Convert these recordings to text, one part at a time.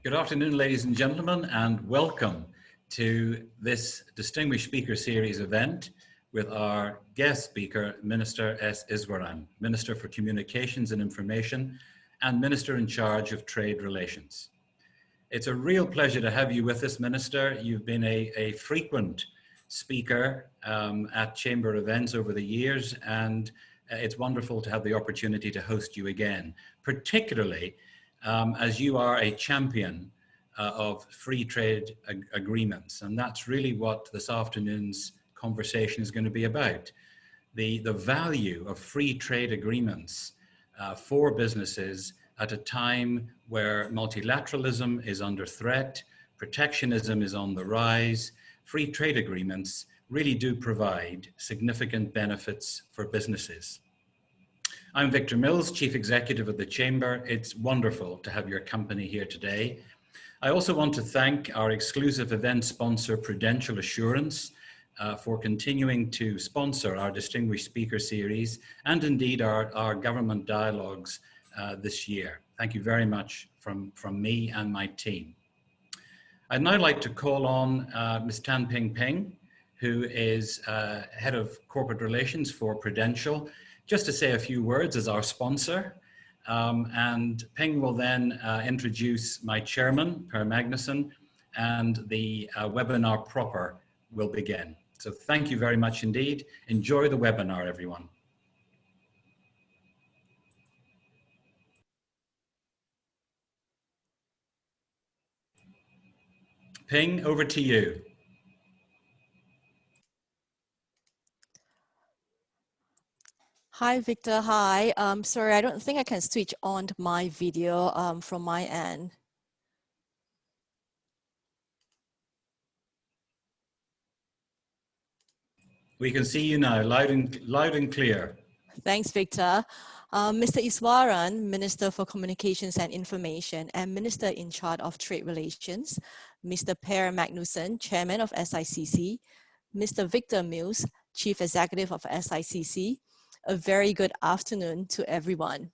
Good afternoon, ladies and gentlemen, and welcome to this Distinguished Speaker Series event with our guest speaker, Minister S. Iswaran, Minister for Communications and Information and Minister in charge of Trade Relations. It's a real pleasure to have you with us, Minister. You've been a frequent speaker at Chamber events over the years, and it's wonderful to have the opportunity to host you again, particularly as you are a champion of free trade agreements. And that's really what this afternoon's conversation is going to be about. The value of free trade agreements for businesses at a time where multilateralism is under threat, protectionism is on the rise. Free trade agreements really do provide significant benefits for businesses. I'm Victor Mills, Chief Executive of the Chamber. It's wonderful to have your company here today. I also want to thank our exclusive event sponsor, Prudential Assurance, for continuing to sponsor our Distinguished Speaker Series and indeed our government dialogues this year. Thank you very much from me and my team. I'd now like to call on Ms. Tan Ping Ping, who is Head of Corporate Relations for Prudential, just to say a few words as our sponsor. And Ping will then introduce my chairman, Per Magnuson, and the webinar proper will begin. So thank you very much indeed. Enjoy the webinar, everyone. Ping, over to you. Hi, Victor. Hi. Sorry, I don't think I can switch on my video from my end. We can see you now, loud and clear. Thanks, Victor. Mr. Iswaran, Minister for Communications and Information and Minister in charge of Trade Relations, Mr. Per Magnuson, Chairman of SICC, Mr. Victor Mills, Chief Executive of SICC, a very good afternoon to everyone.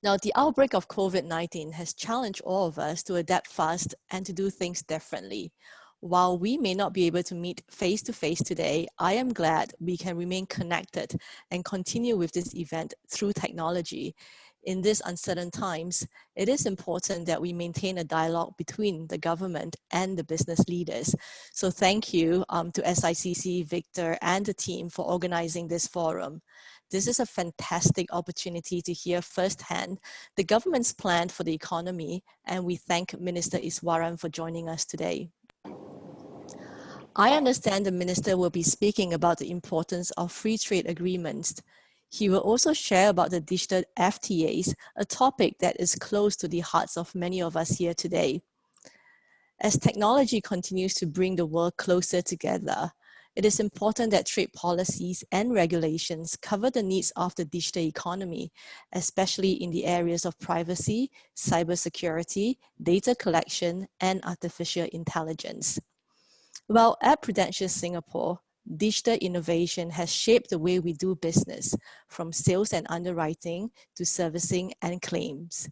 Now, the outbreak of COVID-19 has challenged all of us to adapt fast and to do things differently. While we may not be able to meet face-to-face today, I am glad we can remain connected and continue with this event through technology. In these uncertain times, it is important that we maintain a dialogue between the government and the business leaders. So thank you to SICC, Victor, and the team for organizing this forum. This is a fantastic opportunity to hear firsthand the government's plan for the economy, and we thank Minister Iswaran for joining us today. I understand the Minister will be speaking about the importance of free trade agreements. He will also share about the digital FTAs, a topic that is close to the hearts of many of us here today. As technology continues to bring the world closer together, it is important that trade policies and regulations cover the needs of the digital economy, especially in the areas of privacy, cybersecurity, data collection, and artificial intelligence. Well, at Prudential Singapore, digital innovation has shaped the way we do business, from sales and underwriting to servicing and claims.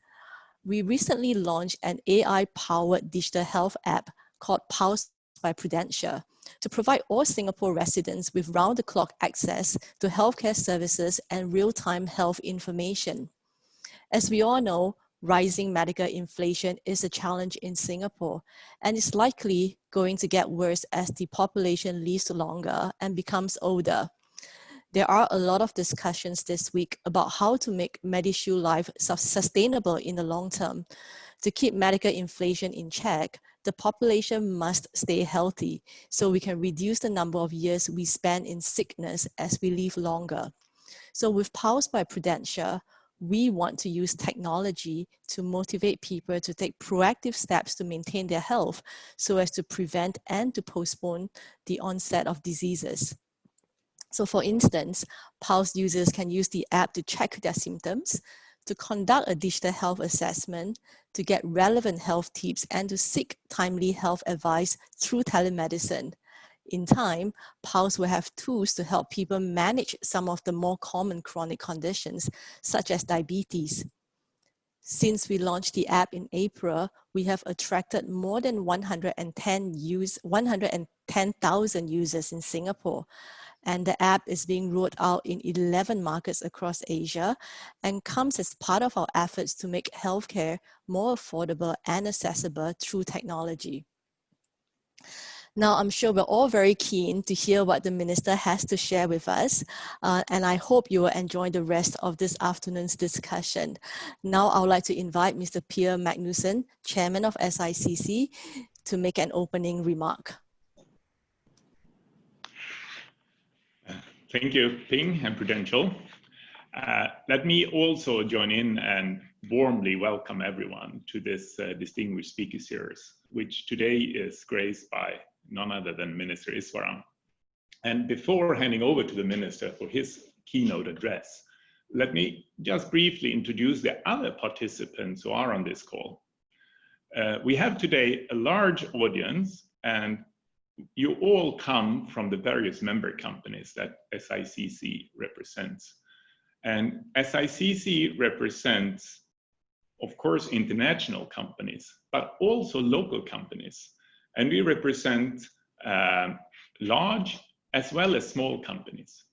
We recently launched an AI-powered digital health app called Pulse by Prudential to provide all Singapore residents with round-the-clock access to healthcare services and real-time health information. As we all know, rising medical inflation is a challenge in Singapore, and it's likely going to get worse as the population lives longer and becomes older. There are a lot of discussions this week about how to make MediShield Life sustainable in the long term. To keep medical inflation in check, the population must stay healthy so we can reduce the number of years we spend in sickness as we live longer. So with Pulse by Prudential, we want to use technology to motivate people to take proactive steps to maintain their health so as to prevent and to postpone the onset of diseases. So for instance, Pulse users can use the app to check their symptoms, to conduct a digital health assessment, to get relevant health tips, and to seek timely health advice through telemedicine. In time, Pulse will have tools to help people manage some of the more common chronic conditions, such as diabetes. Since we launched the app in April, we have attracted more than 110,000 users in Singapore. And the app is being rolled out in 11 markets across Asia and comes as part of our efforts to make healthcare more affordable and accessible through technology. Now, I'm sure we're all very keen to hear what the Minister has to share with us, and I hope you will enjoy the rest of this afternoon's discussion. Now, I would like to invite Mr. Per Magnussen, Chairman of SICC, to make an opening remark. Thank you, Ping and Prudential. Let me also join in and warmly welcome everyone to this distinguished speaker series, which today is graced by none other than Minister Iswaran. And before handing over to the Minister for his keynote address, let me just briefly introduce the other participants who are on this call. We have today a large audience, and you all come from the various member companies that SICC represents. And SICC represents, of course, international companies, but also local companies. And we represent large as well as small companies.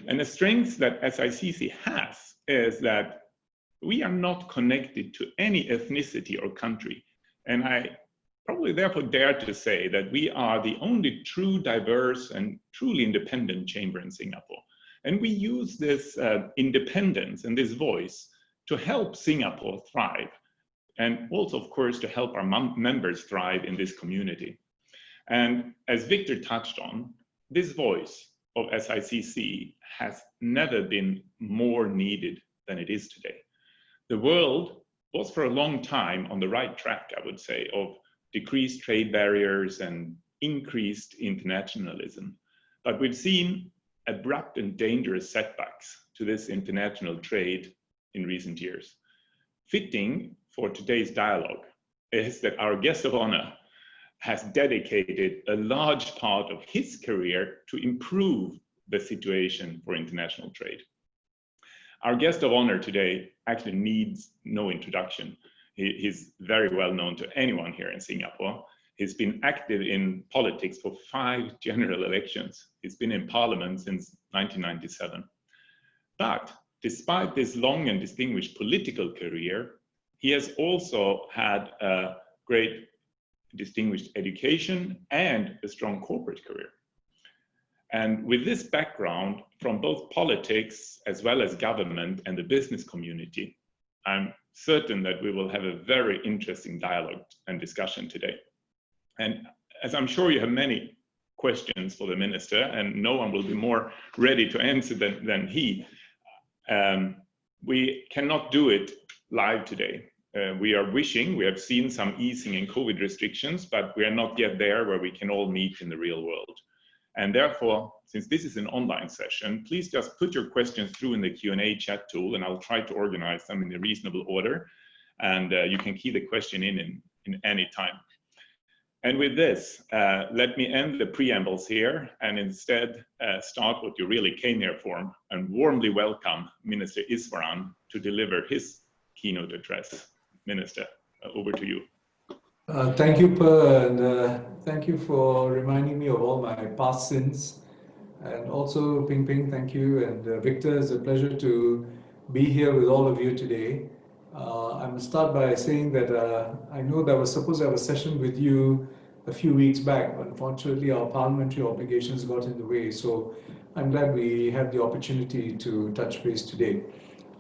And the strength that SICC has is that we are not connected to any ethnicity or country. And I probably therefore dare to say that we are the only true diverse and truly independent chamber in Singapore. And we use this independence and this voice to help Singapore thrive, and also, of course, to help our members thrive in this community. And as Victor touched on, this voice of SICC has never been more needed than it is today. The world was for a long time on the right track, I would say, of decreased trade barriers and increased internationalism. But we've seen abrupt and dangerous setbacks to this international trade in recent years. Fitting for today's dialogue is that our guest of honor has dedicated a large part of his career to improve the situation for international trade. Our guest of honor today actually needs no introduction. He's very well known to anyone here in Singapore. He's been active in politics for 5 general elections. He's been in parliament since 1997. But despite this long and distinguished political career, he has also had a great distinguished education and a strong corporate career. And with this background from both politics as well as government and the business community, I'm certain that we will have a very interesting dialogue and discussion today. And as I'm sure you have many questions for the Minister, and no one will be more ready to answer than he, we cannot do it live today. We have seen some easing in COVID restrictions, but we are not yet there where we can all meet in the real world. And therefore, since this is an online session, please just put your questions through in the Q&A chat tool, and I'll try to organize them in a reasonable order. And you can key the question in any time. And with this, let me end the preambles here and instead start what you really came here for, and warmly welcome Minister Iswaran to deliver his keynote address. Minister, over to you. Thank you, Per, and thank you for reminding me of all my past sins. And also, Ping, thank you. And Victor, it's a pleasure to be here with all of you today. I'm going to start by saying that I know that I was supposed to have a session with you a few weeks back, but unfortunately our parliamentary obligations got in the way. So I'm glad we have the opportunity to touch base today.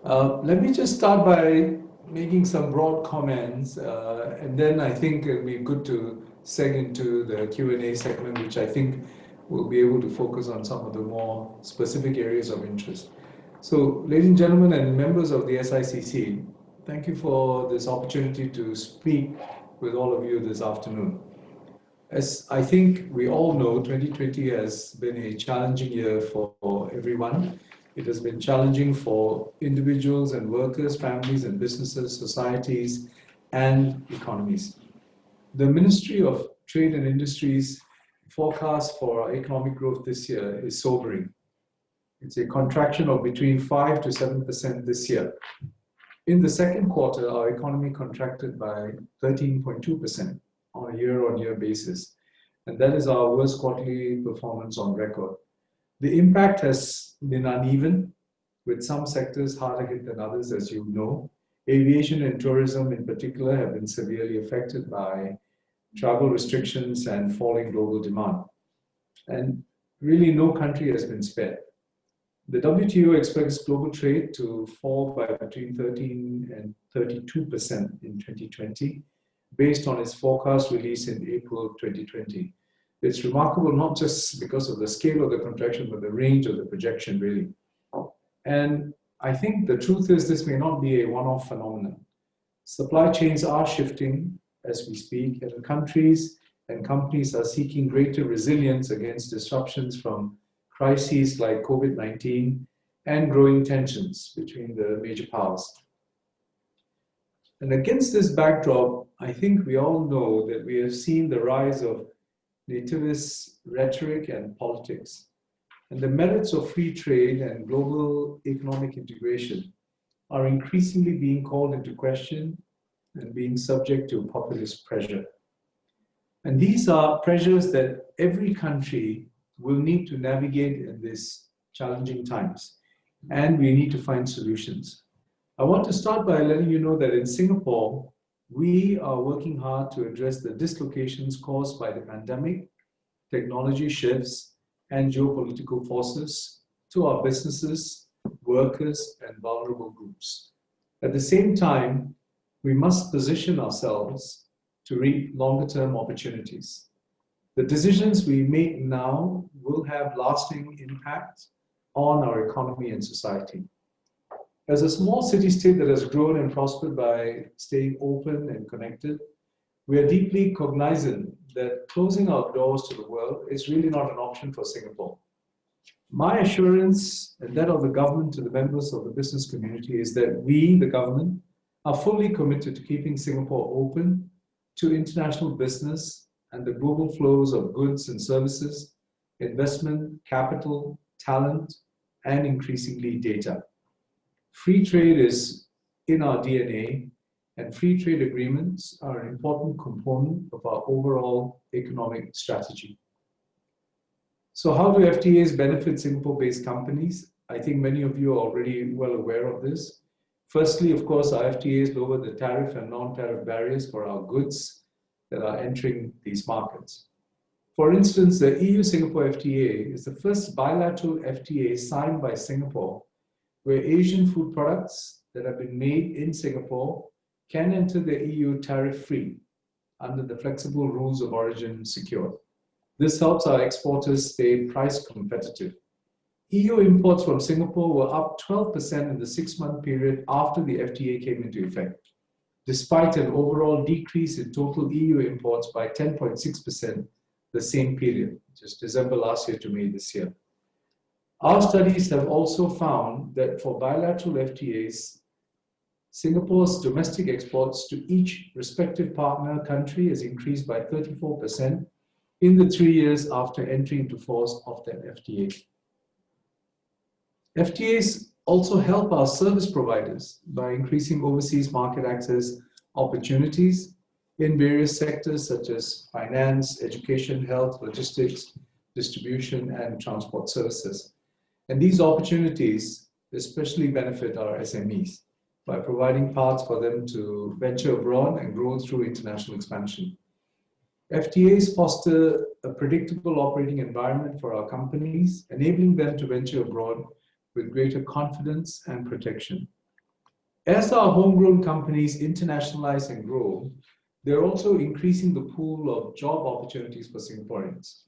Let me just start by making some broad comments, and then I think it'll be good to seg into the Q&A segment, which I think will be able to focus on some of the more specific areas of interest. So, ladies and gentlemen and members of the SICC, thank you for this opportunity to speak with all of you this afternoon. As I think we all know, 2020 has been a challenging year for everyone. It has been challenging for individuals and workers, families and businesses, societies and economies. The Ministry of Trade and Industry's forecast for economic growth this year is sobering. It's a contraction of between 5 to 7% this year. In the second quarter, our economy contracted by 13.2% on a year-on-year basis, and that is our worst quarterly performance on record. The impact has been uneven, with some sectors harder hit than others, as you know. Aviation and tourism in particular have been severely affected by travel restrictions and falling global demand. And really no country has been spared. The WTO expects global trade to fall by between 13 and 32% in 2020, based on its forecast released in April 2020. It's remarkable not just because of the scale of the contraction, but the range of the projection, really. And I think the truth is this may not be a one-off phenomenon. Supply chains are shifting as we speak, and countries and companies are seeking greater resilience against disruptions from crises like COVID-19 and growing tensions between the major powers. And against this backdrop, I think we all know that we have seen the rise of nativist rhetoric and politics, and the merits of free trade and global economic integration are increasingly being called into question and being subject to populist pressure. And these are pressures that every country will need to navigate in these challenging times, and we need to find solutions. I want to start by letting you know that in Singapore, we are working hard to address the dislocations caused by the pandemic, technology shifts, and geopolitical forces to our businesses, workers, and vulnerable groups. At the same time, we must position ourselves to reap longer-term opportunities. The decisions we make now will have lasting impact on our economy and society. As a small city-state that has grown and prospered by staying open and connected, we are deeply cognizant that closing our doors to the world is really not an option for Singapore. My assurance and that of the government to the members of the business community is that we, the government, are fully committed to keeping Singapore open to international business and the global flows of goods and services, investment, capital, talent, and increasingly data. Free trade is in our DNA, and free trade agreements are an important component of our overall economic strategy. So how do FTAs benefit Singapore-based companies? I think many of you are already well aware of this. Firstly, of course, our FTAs lower the tariff and non-tariff barriers for our goods that are entering these markets. For instance, the EU-Singapore FTA is the first bilateral FTA signed by Singapore where Asian food products that have been made in Singapore can enter the EU tariff-free under the flexible rules of origin secured. This helps our exporters stay price competitive. EU imports from Singapore were up 12% in the 6-month period after the FTA came into effect, despite an overall decrease in total EU imports by 10.6% the same period, just December last year to May this year. Our studies have also found that for bilateral FTAs, Singapore's domestic exports to each respective partner country has increased by 34% in the 3 years after entering into force of that FTA. FTAs also help our service providers by increasing overseas market access opportunities in various sectors such as finance, education, health, logistics, distribution, and transport services. And these opportunities especially benefit our SMEs by providing paths for them to venture abroad and grow through international expansion. FTAs foster a predictable operating environment for our companies, enabling them to venture abroad with greater confidence and protection. As our homegrown companies internationalize and grow, they're also increasing the pool of job opportunities for Singaporeans.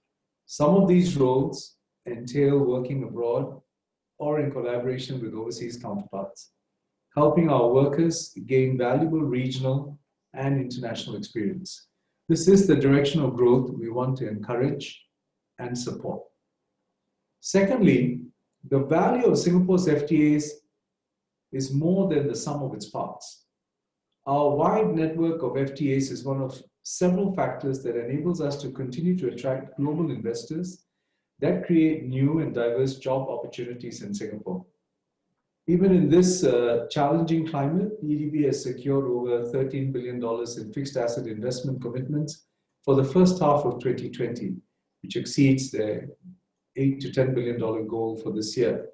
Some of these roles entail working abroad or in collaboration with overseas counterparts, helping our workers gain valuable regional and international experience. This is the direction of growth we want to encourage and support. Secondly, the value of Singapore's FTAs is more than the sum of its parts. Our wide network of FTAs is one of several factors that enables us to continue to attract global investors that create new and diverse job opportunities in Singapore. Even in this challenging climate, EDB has secured over $13 billion in fixed asset investment commitments for the first half of 2020, which exceeds the $8 to $10 billion goal for this year.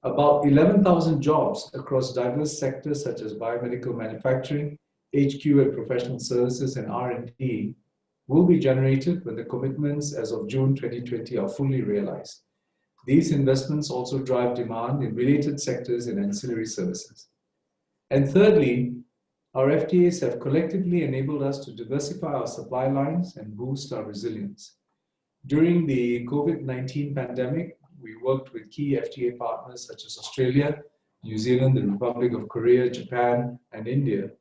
About 11,000 jobs across diverse sectors such as biomedical manufacturing, HQ and professional services, and R&D will be generated when the commitments as of June 2020 are fully realized. These investments also drive demand in related sectors and ancillary services. And thirdly, our FTAs have collectively enabled us to diversify our supply lines and boost our resilience. During the COVID-19 pandemic, we worked with key FTA partners such as Australia, New Zealand, the Republic of Korea, Japan, and India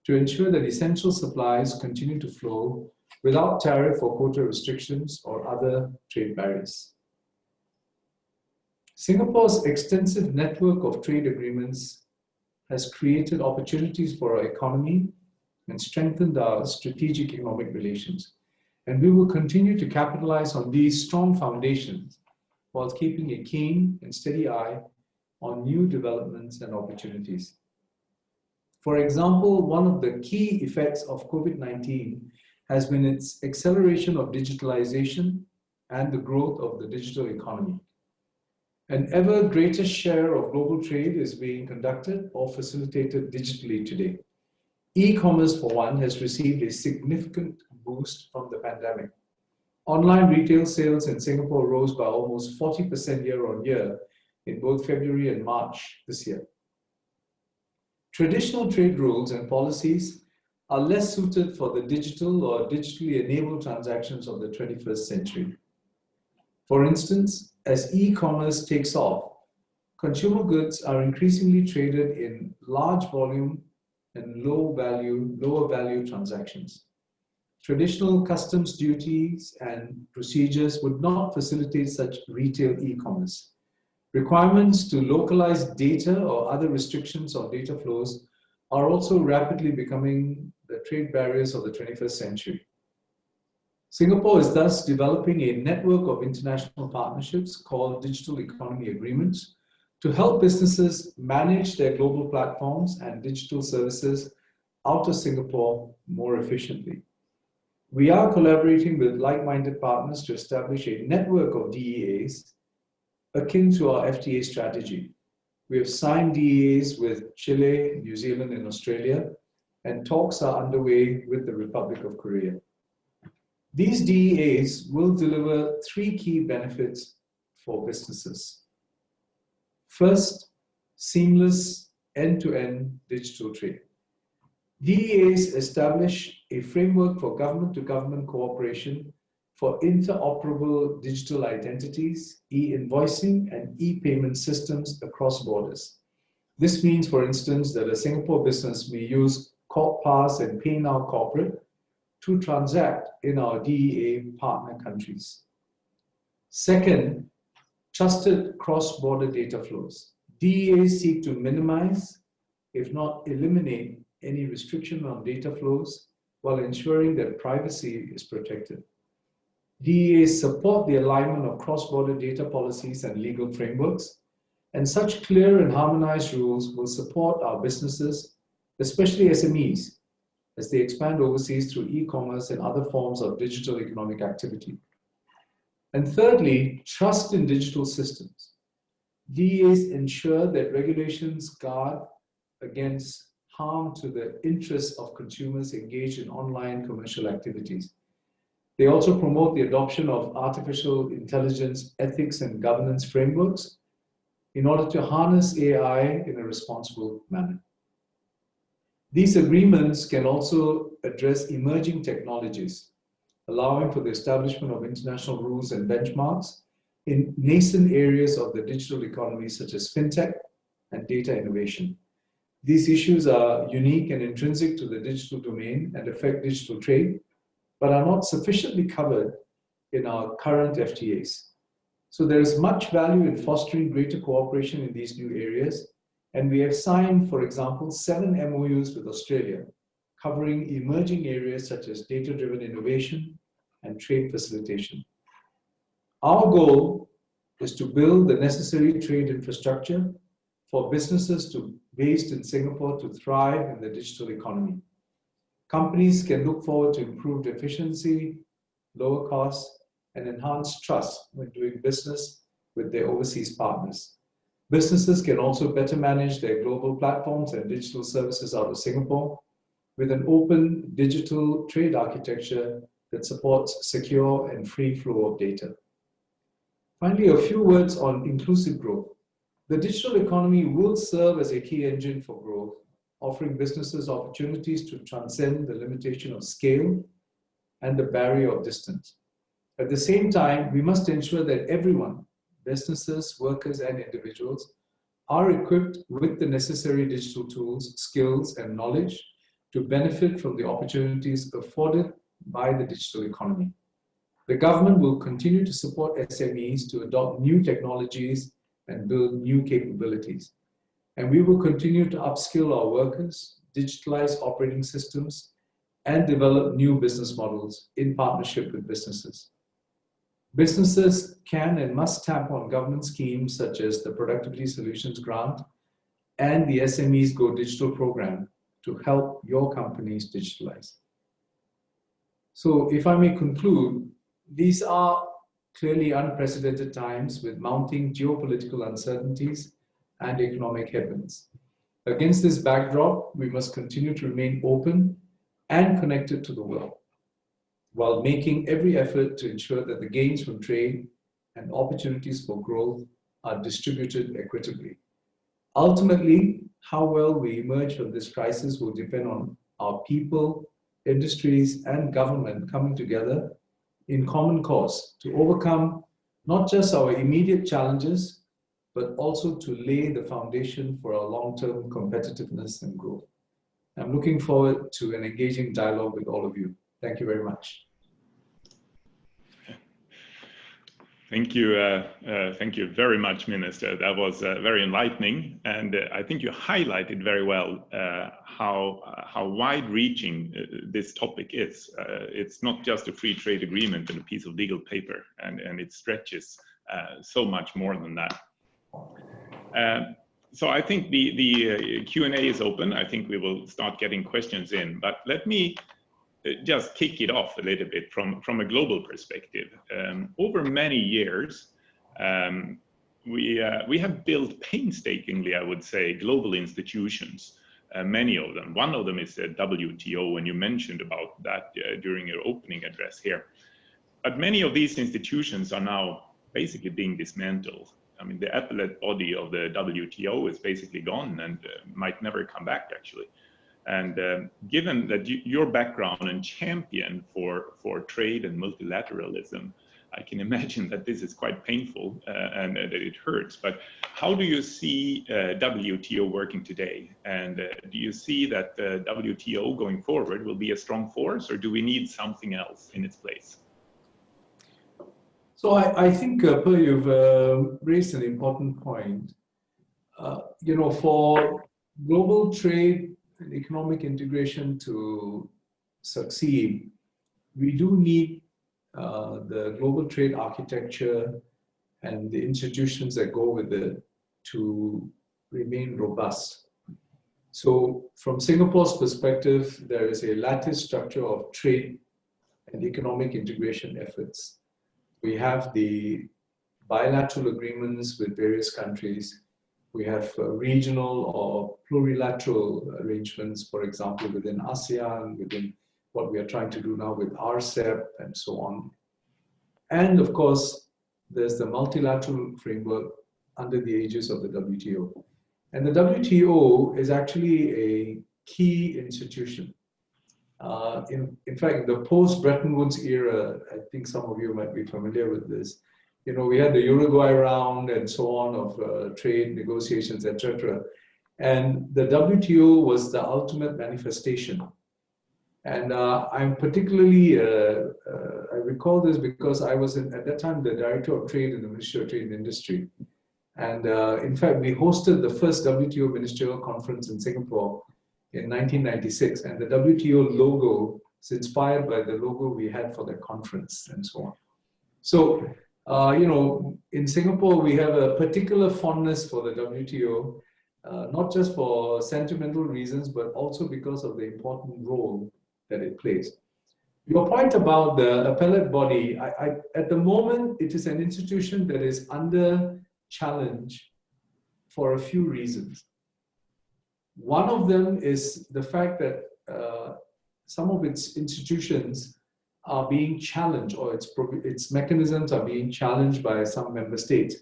to ensure that essential supplies continue to flow without tariff or quota restrictions or other trade barriers. Singapore's extensive network of trade agreements has created opportunities for our economy and strengthened our strategic economic relations. And we will continue to capitalize on these strong foundations while keeping a keen and steady eye on new developments and opportunities. For example, one of the key effects of COVID-19 has been its acceleration of digitalization and the growth of the digital economy. An ever greater share of global trade is being conducted or facilitated digitally today. E-commerce, for one, has received a significant boost from the pandemic. Online retail sales in Singapore rose by almost 40% year-on-year in both February and March this year. Traditional trade rules and policies are less suited for the digital or digitally enabled transactions of the 21st century. For instance, as e-commerce takes off, consumer goods are increasingly traded in large volume and lower value transactions. Traditional customs duties and procedures would not facilitate such retail e-commerce. Requirements to localize data or other restrictions on data flows are also rapidly becoming the trade barriers of the 21st century. Singapore is thus developing a network of international partnerships called Digital Economy Agreements to help businesses manage their global platforms and digital services out of Singapore more efficiently. We are collaborating with like-minded partners to establish a network of DEAs akin to our FTA strategy. We have signed DEAs with Chile, New Zealand, and Australia, and talks are underway with the Republic of Korea. These DEAs will deliver three key benefits for businesses. First, seamless end-to-end digital trade. DEAs establish a framework for government-to-government cooperation for interoperable digital identities, e-invoicing, and e-payment systems across borders. This means, for instance, that a Singapore business may use CorpPass and PayNow Corporate to transact in our DEA partner countries. Second, trusted cross-border data flows. DEAs seek to minimize, if not eliminate, any restriction on data flows while ensuring that privacy is protected. DEAs support the alignment of cross-border data policies and legal frameworks, and such clear and harmonized rules will support our businesses, especially SMEs, as they expand overseas through e-commerce and other forms of digital economic activity. And thirdly, trust in digital systems. DEAs ensure that regulations guard against harm to the interests of consumers engaged in online commercial activities. They also promote the adoption of artificial intelligence ethics and governance frameworks in order to harness AI in a responsible manner. These agreements can also address emerging technologies, allowing for the establishment of international rules and benchmarks in nascent areas of the digital economy such as fintech and data innovation. These issues are unique and intrinsic to the digital domain and affect digital trade, but are not sufficiently covered in our current FTAs. So there is much value in fostering greater cooperation in these new areas, and we have signed, for example, 7 MOUs with Australia, covering emerging areas such as data-driven innovation and trade facilitation. Our goal is to build the necessary trade infrastructure for businesses based in Singapore to thrive in the digital economy. Companies can look forward to improved efficiency, lower costs, and enhanced trust when doing business with their overseas partners. Businesses can also better manage their global platforms and digital services out of Singapore with an open digital trade architecture that supports secure and free flow of data. Finally, a few words on inclusive growth. The digital economy will serve as a key engine for growth, offering businesses opportunities to transcend the limitation of scale and the barrier of distance. At the same time, we must ensure that everyone, businesses, workers, and individuals, are equipped with the necessary digital tools, skills, and knowledge to benefit from the opportunities afforded by the digital economy. The government will continue to support SMEs to adopt new technologies and build new capabilities. And we will continue to upskill our workers, digitalize operating systems, and develop new business models in partnership with businesses. Businesses can and must tap on government schemes such as the Productivity Solutions Grant and the SMEs Go Digital program to help your companies digitalize. So if I may conclude, these are clearly unprecedented times with mounting geopolitical uncertainties and economic headwinds. Against this backdrop, we must continue to remain open and connected to the world, while making every effort to ensure that the gains from trade and opportunities for growth are distributed equitably. Ultimately, how well we emerge from this crisis will depend on our people, industries, and government coming together in common cause to overcome not just our immediate challenges, but also to lay the foundation for our long-term competitiveness and growth. I'm looking forward to an engaging dialogue with all of you. Thank you very much. Thank you very much, Minister. That was very enlightening, and I think you highlighted very well how wide-reaching this topic is. It's not just a free trade agreement and a piece of legal paper, and it stretches so much more than that. So I think the Q&A is open. I think we will start getting questions in, but let me just kick it off a little bit from a global perspective. Over many years, we have built painstakingly, I would say, global institutions, many of them. One of them is the WTO, and you mentioned about that during your opening address here. But many of these institutions are now basically being dismantled. I mean, the appellate body of the WTO is basically gone and might never come back, actually. And given that your background and champion for trade and multilateralism, I can imagine that this is quite painful and that it hurts. But how do you see WTO working today? And do you see that WTO going forward will be a strong force, or do we need something else in its place? So I think, Per, you've raised an important point. For global trade and economic integration to succeed, we do need the global trade architecture and the institutions that go with it to remain robust. So from Singapore's perspective, there is a lattice structure of trade and economic integration efforts. We have the bilateral agreements with various countries. We have regional or plurilateral arrangements, for example, within ASEAN, within what we are trying to do now with RCEP and so on. And of course, there's the multilateral framework under the aegis of the WTO. And the WTO is actually a key institution. In fact, the post-Bretton Woods era, I think some of you might be familiar with this, we had the Uruguay round and so on of trade negotiations, etc. And the WTO was the ultimate manifestation. And I'm particularly, I recall this because I was at that time the Director of Trade in the Ministry of Trade and Industry. And in fact, we hosted the first WTO Ministerial Conference in Singapore in 1996. And the WTO logo is inspired by the logo we had for the conference and so on. So, in Singapore, we have a particular fondness for the WTO. not just for sentimental reasons, but also because of the important role that it plays. Your point about the appellate body, at the moment, it is an institution that is under challenge for a few reasons. One of them is the fact that some of its institutions are being challenged, or its mechanisms are being challenged by some member states.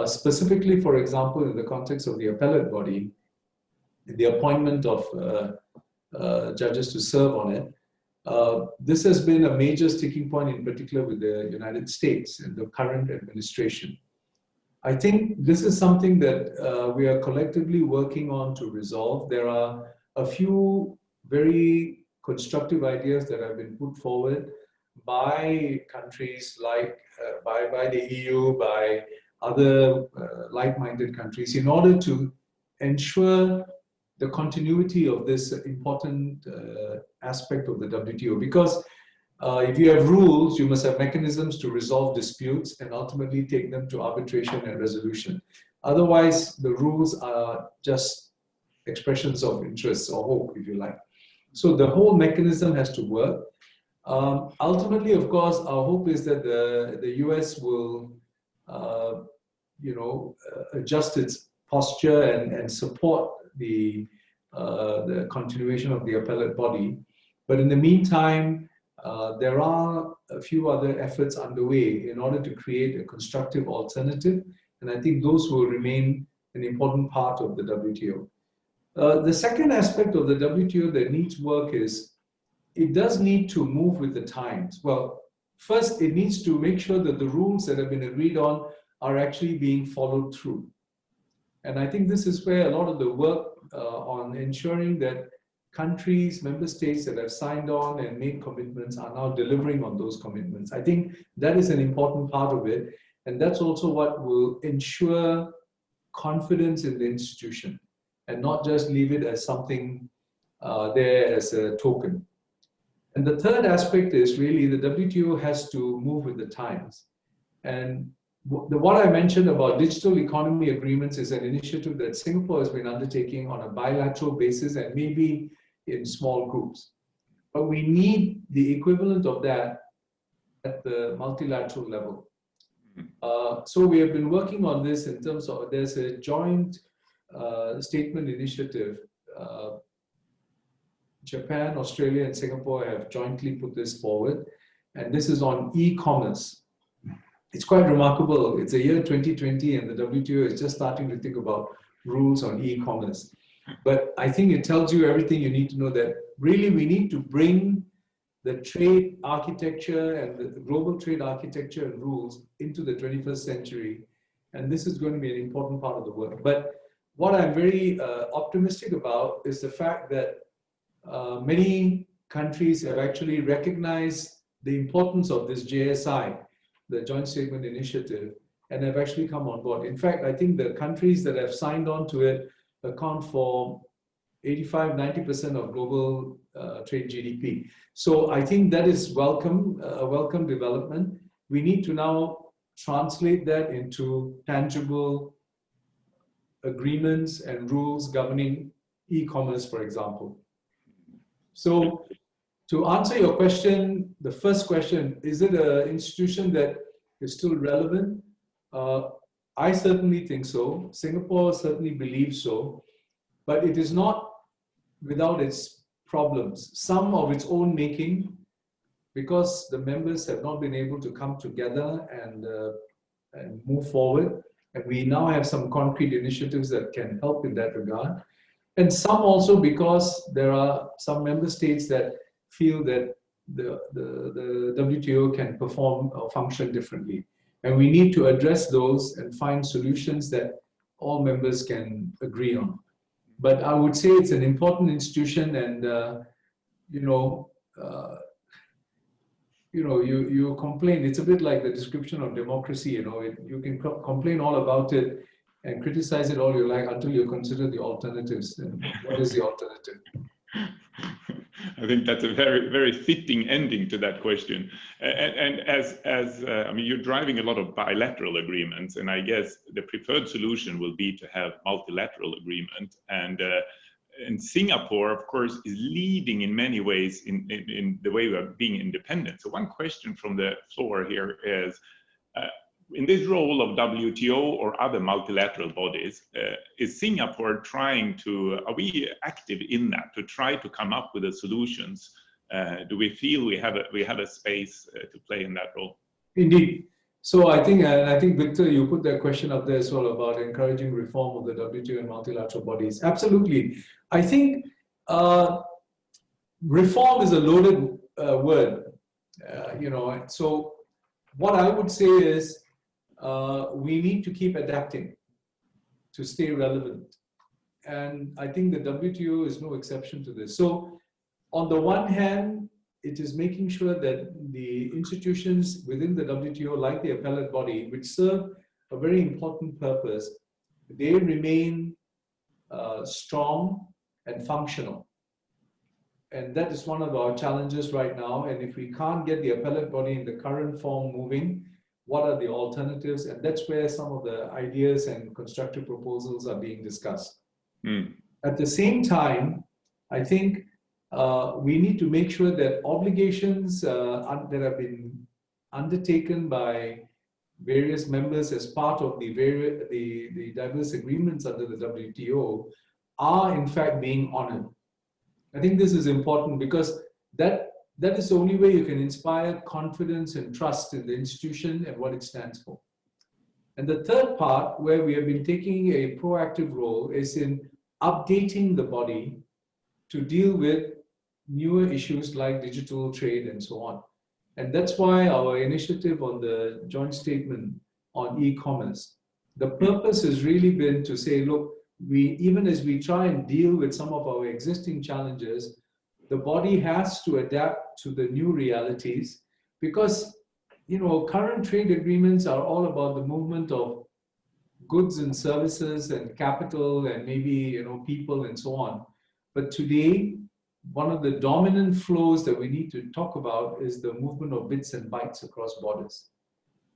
Specifically, for example, in the context of the appellate body, the appointment of judges to serve on it, this has been a major sticking point, in particular with the United States and the current administration. I think this is something that we are collectively working on to resolve. There are a few very constructive ideas that have been put forward by countries like, by the EU, by other like-minded countries, in order to ensure the continuity of this important aspect of the WTO. Because if you have rules, you must have mechanisms to resolve disputes and ultimately take them to arbitration and resolution. Otherwise, the rules are just expressions of interest or hope, if you like. So the whole mechanism has to work. Ultimately, of course, our hope is that the US will adjust its posture and support the continuation of the appellate body. But in the meantime, there are a few other efforts underway in order to create a constructive alternative. And I think those will remain an important part of the WTO. The second aspect of the WTO that needs work is it does need to move with the times. Well, first, it needs to make sure that the rules that have been agreed on are actually being followed through. And I think this is where a lot of the work on ensuring that countries, member states that have signed on and made commitments are now delivering on those commitments. I think that is an important part of it. And that's also what will ensure confidence in the institution and not just leave it as something there as a token. And the third aspect is really the WTO has to move with the times. And what I mentioned about digital economy agreements is an initiative that Singapore has been undertaking on a bilateral basis and maybe in small groups. But we need the equivalent of that at the multilateral level. So we have been working on this in terms of, there's a joint statement initiative. Japan, Australia, and Singapore have jointly put this forward. And this is on e-commerce. It's quite remarkable. It's the year 2020 and the WTO is just starting to think about rules on e-commerce. But I think it tells you everything you need to know, that really we need to bring the trade architecture and the global trade architecture and rules into the 21st century. And this is going to be an important part of the work. But what I'm very optimistic about is the fact that many countries have actually recognized the importance of this JSI, the Joint Statement Initiative, and have actually come on board. In fact, I think the countries that have signed on to it account for 85–90% of global trade GDP. So I think that is welcome, a welcome development. We need to now translate that into tangible agreements and rules governing e-commerce, for example. So to answer your question, the first question, is it an institution that is still relevant? I certainly think so. Singapore certainly believes so, but it is not without its problems. Some of its own making, because the members have not been able to come together and move forward. And we now have some concrete initiatives that can help in that regard. And some also because there are some member states that feel that the WTO can perform or function differently. And we need to address those and find solutions that all members can agree on. But I would say it's an important institution, and you complain. It's a bit like the description of democracy. You can complain all about it and criticize it all you like until you consider the alternatives. And what is the alternative? I think that's a very, very fitting ending to that question. And I mean, you're driving a lot of bilateral agreements, and I guess the preferred solution will be to have multilateral agreement. And Singapore, of course, is leading in many ways in the way we are being independent. So one question from the floor here is, in this role of WTO or other multilateral bodies, is Singapore trying to, are we active in that to try to come up with the solutions? Do we feel we have a space to play in that role? Indeed. So I think Victor, you put that question up there as well about encouraging reform of the WTO and multilateral bodies. Absolutely. I think reform is a loaded word, you know. So what I would say is, we need to keep adapting to stay relevant. And I think the WTO is no exception to this. So on the one hand, it is making sure that the institutions within the WTO, like the appellate body, which serve a very important purpose, they remain strong and functional. And that is one of our challenges right now. And if we can't get the appellate body in the current form moving, what are the alternatives? And that's where some of the ideas and constructive proposals are being discussed. At the same time, I think we need to make sure that obligations that have been undertaken by various members as part of the diverse agreements under the WTO are in fact being honored. I think this is important because that is the only way you can inspire confidence and trust in the institution and what it stands for. And the third part, where we have been taking a proactive role, is in updating the body to deal with newer issues like digital trade and so on. And that's why our initiative on the joint statement on e-commerce, the purpose has really been to say, look, even as we try and deal with some of our existing challenges, the body has to adapt to the new realities, because, you know, current trade agreements are all about the movement of goods and services and capital and maybe, you know, people and so on. But today, one of the dominant flows that we need to talk about is the movement of bits and bytes across borders.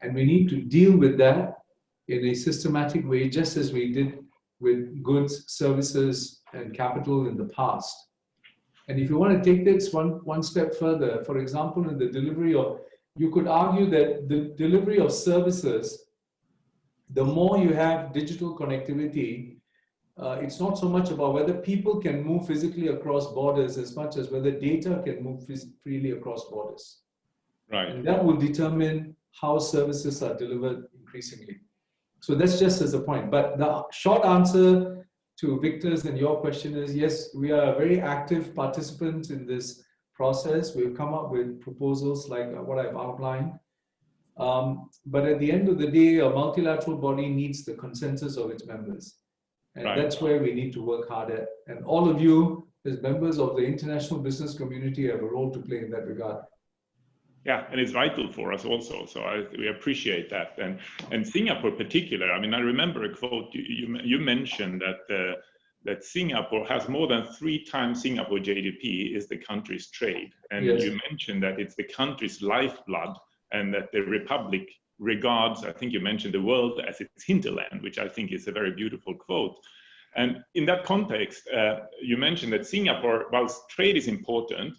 And we need to deal with that in a systematic way, just as we did with goods, services, and capital in the past. And if you want to take this one step further, for example, in the delivery of, you could argue that the delivery of services, the more you have digital connectivity, it's not so much about whether people can move physically across borders as much as whether data can move freely across borders. Right. And that will determine how services are delivered increasingly. So that's just as a point. But the short answer to Victor's and your question is, yes, we are a very active participant in this process. We've come up with proposals like what I've outlined. But at the end of the day, a multilateral body needs the consensus of its members. And that's where we need to work hard at. And all of you, as members of the international business community, have a role to play in that regard. Yeah, and it's vital for us also. So we appreciate that. And Singapore in particular, I mean, I remember a quote you mentioned that Singapore has more than 3 times Singapore GDP is the country's trade. And yes, you mentioned that it's the country's lifeblood, and that the Republic regards, I think you mentioned, the world as its hinterland, which I think is a very beautiful quote. And in that context, you mentioned that Singapore, whilst trade is important,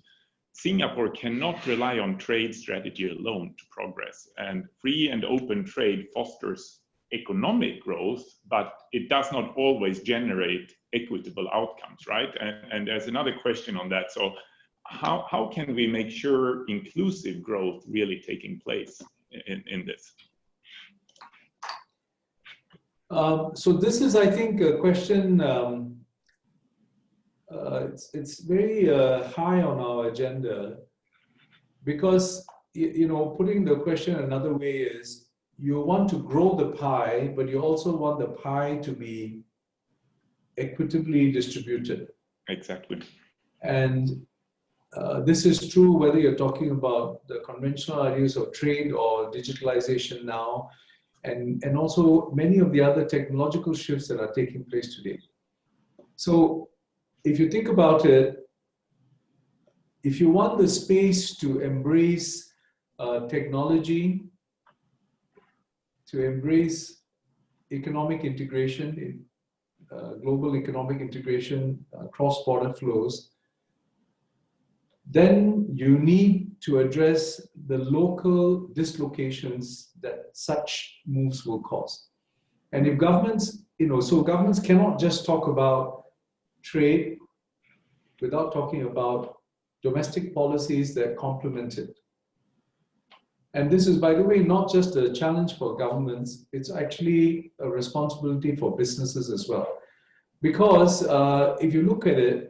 Singapore cannot rely on trade strategy alone to progress. And free and open trade fosters economic growth, but it does not always generate equitable outcomes, right? And there's another question on that. So how can we make sure inclusive growth really taking place in this? So this is, I think, a question, it's very high on our agenda, because, you know, putting the question another way is, you want to grow the pie, but you also want the pie to be equitably distributed. Exactly. And this is true whether you're talking about the conventional ideas of trade or digitalization now, and also many of the other technological shifts that are taking place today. So if you think about it, if you want the space to embrace technology, to embrace economic integration, global economic integration, cross-border flows, then you need to address the local dislocations that such moves will cause. And if governments, so governments cannot just talk about trade without talking about domestic policies that complement it. And this is, by the way, not just a challenge for governments, it's actually a responsibility for businesses as well. Because if you look at it,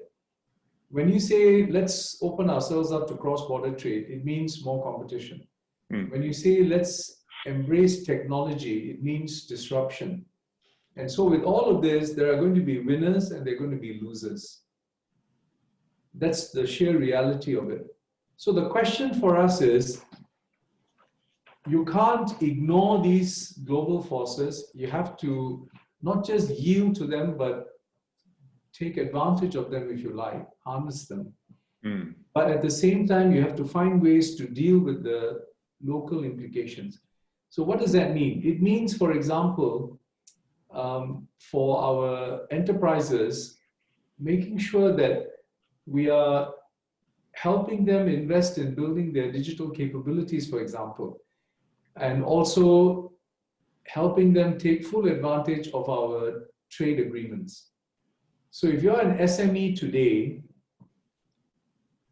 when you say, let's open ourselves up to cross-border trade, it means more competition. When you say, let's embrace technology, it means disruption. And so with all of this, there are going to be winners and there are going to be losers. That's the sheer reality of it. So the question for us is, you can't ignore these global forces. You have to not just yield to them, but take advantage of them, if you like, harness them. But at the same time, you have to find ways to deal with the local implications. So what does that mean? It means, for example, for our enterprises, making sure that we are helping them invest in building their digital capabilities, for example, and also helping them take full advantage of our trade agreements. So if you're an SME today,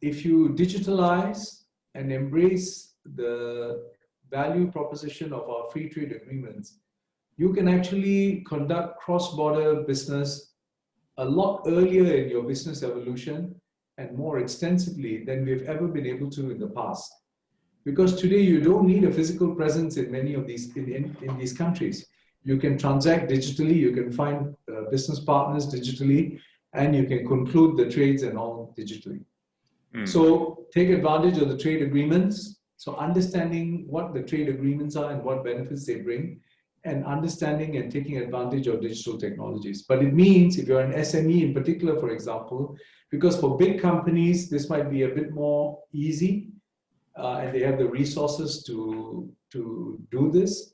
if you digitalize and embrace the value proposition of our free trade agreements, you can actually conduct cross-border business a lot earlier in your business evolution and more extensively than we've ever been able to in the past. Because today you don't need a physical presence in many of these, in these countries. You can transact digitally, you can find business partners digitally, and you can conclude the trades and all digitally. So take advantage of the trade agreements. So understanding what the trade agreements are and what benefits they bring, and understanding and taking advantage of digital technologies. But it means if you're an SME in particular, for example, because for big companies, this might be a bit more easy and they have the resources to do this.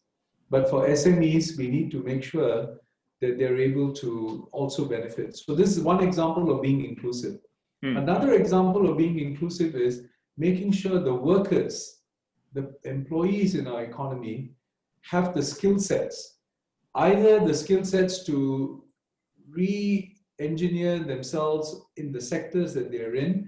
But for SMEs, we need to make sure that they're able to also benefit. So this is one example of being inclusive. Another example of being inclusive is making sure the workers, the employees in our economy, have the skill sets, either the skill sets to re-engineer themselves in the sectors that they're in.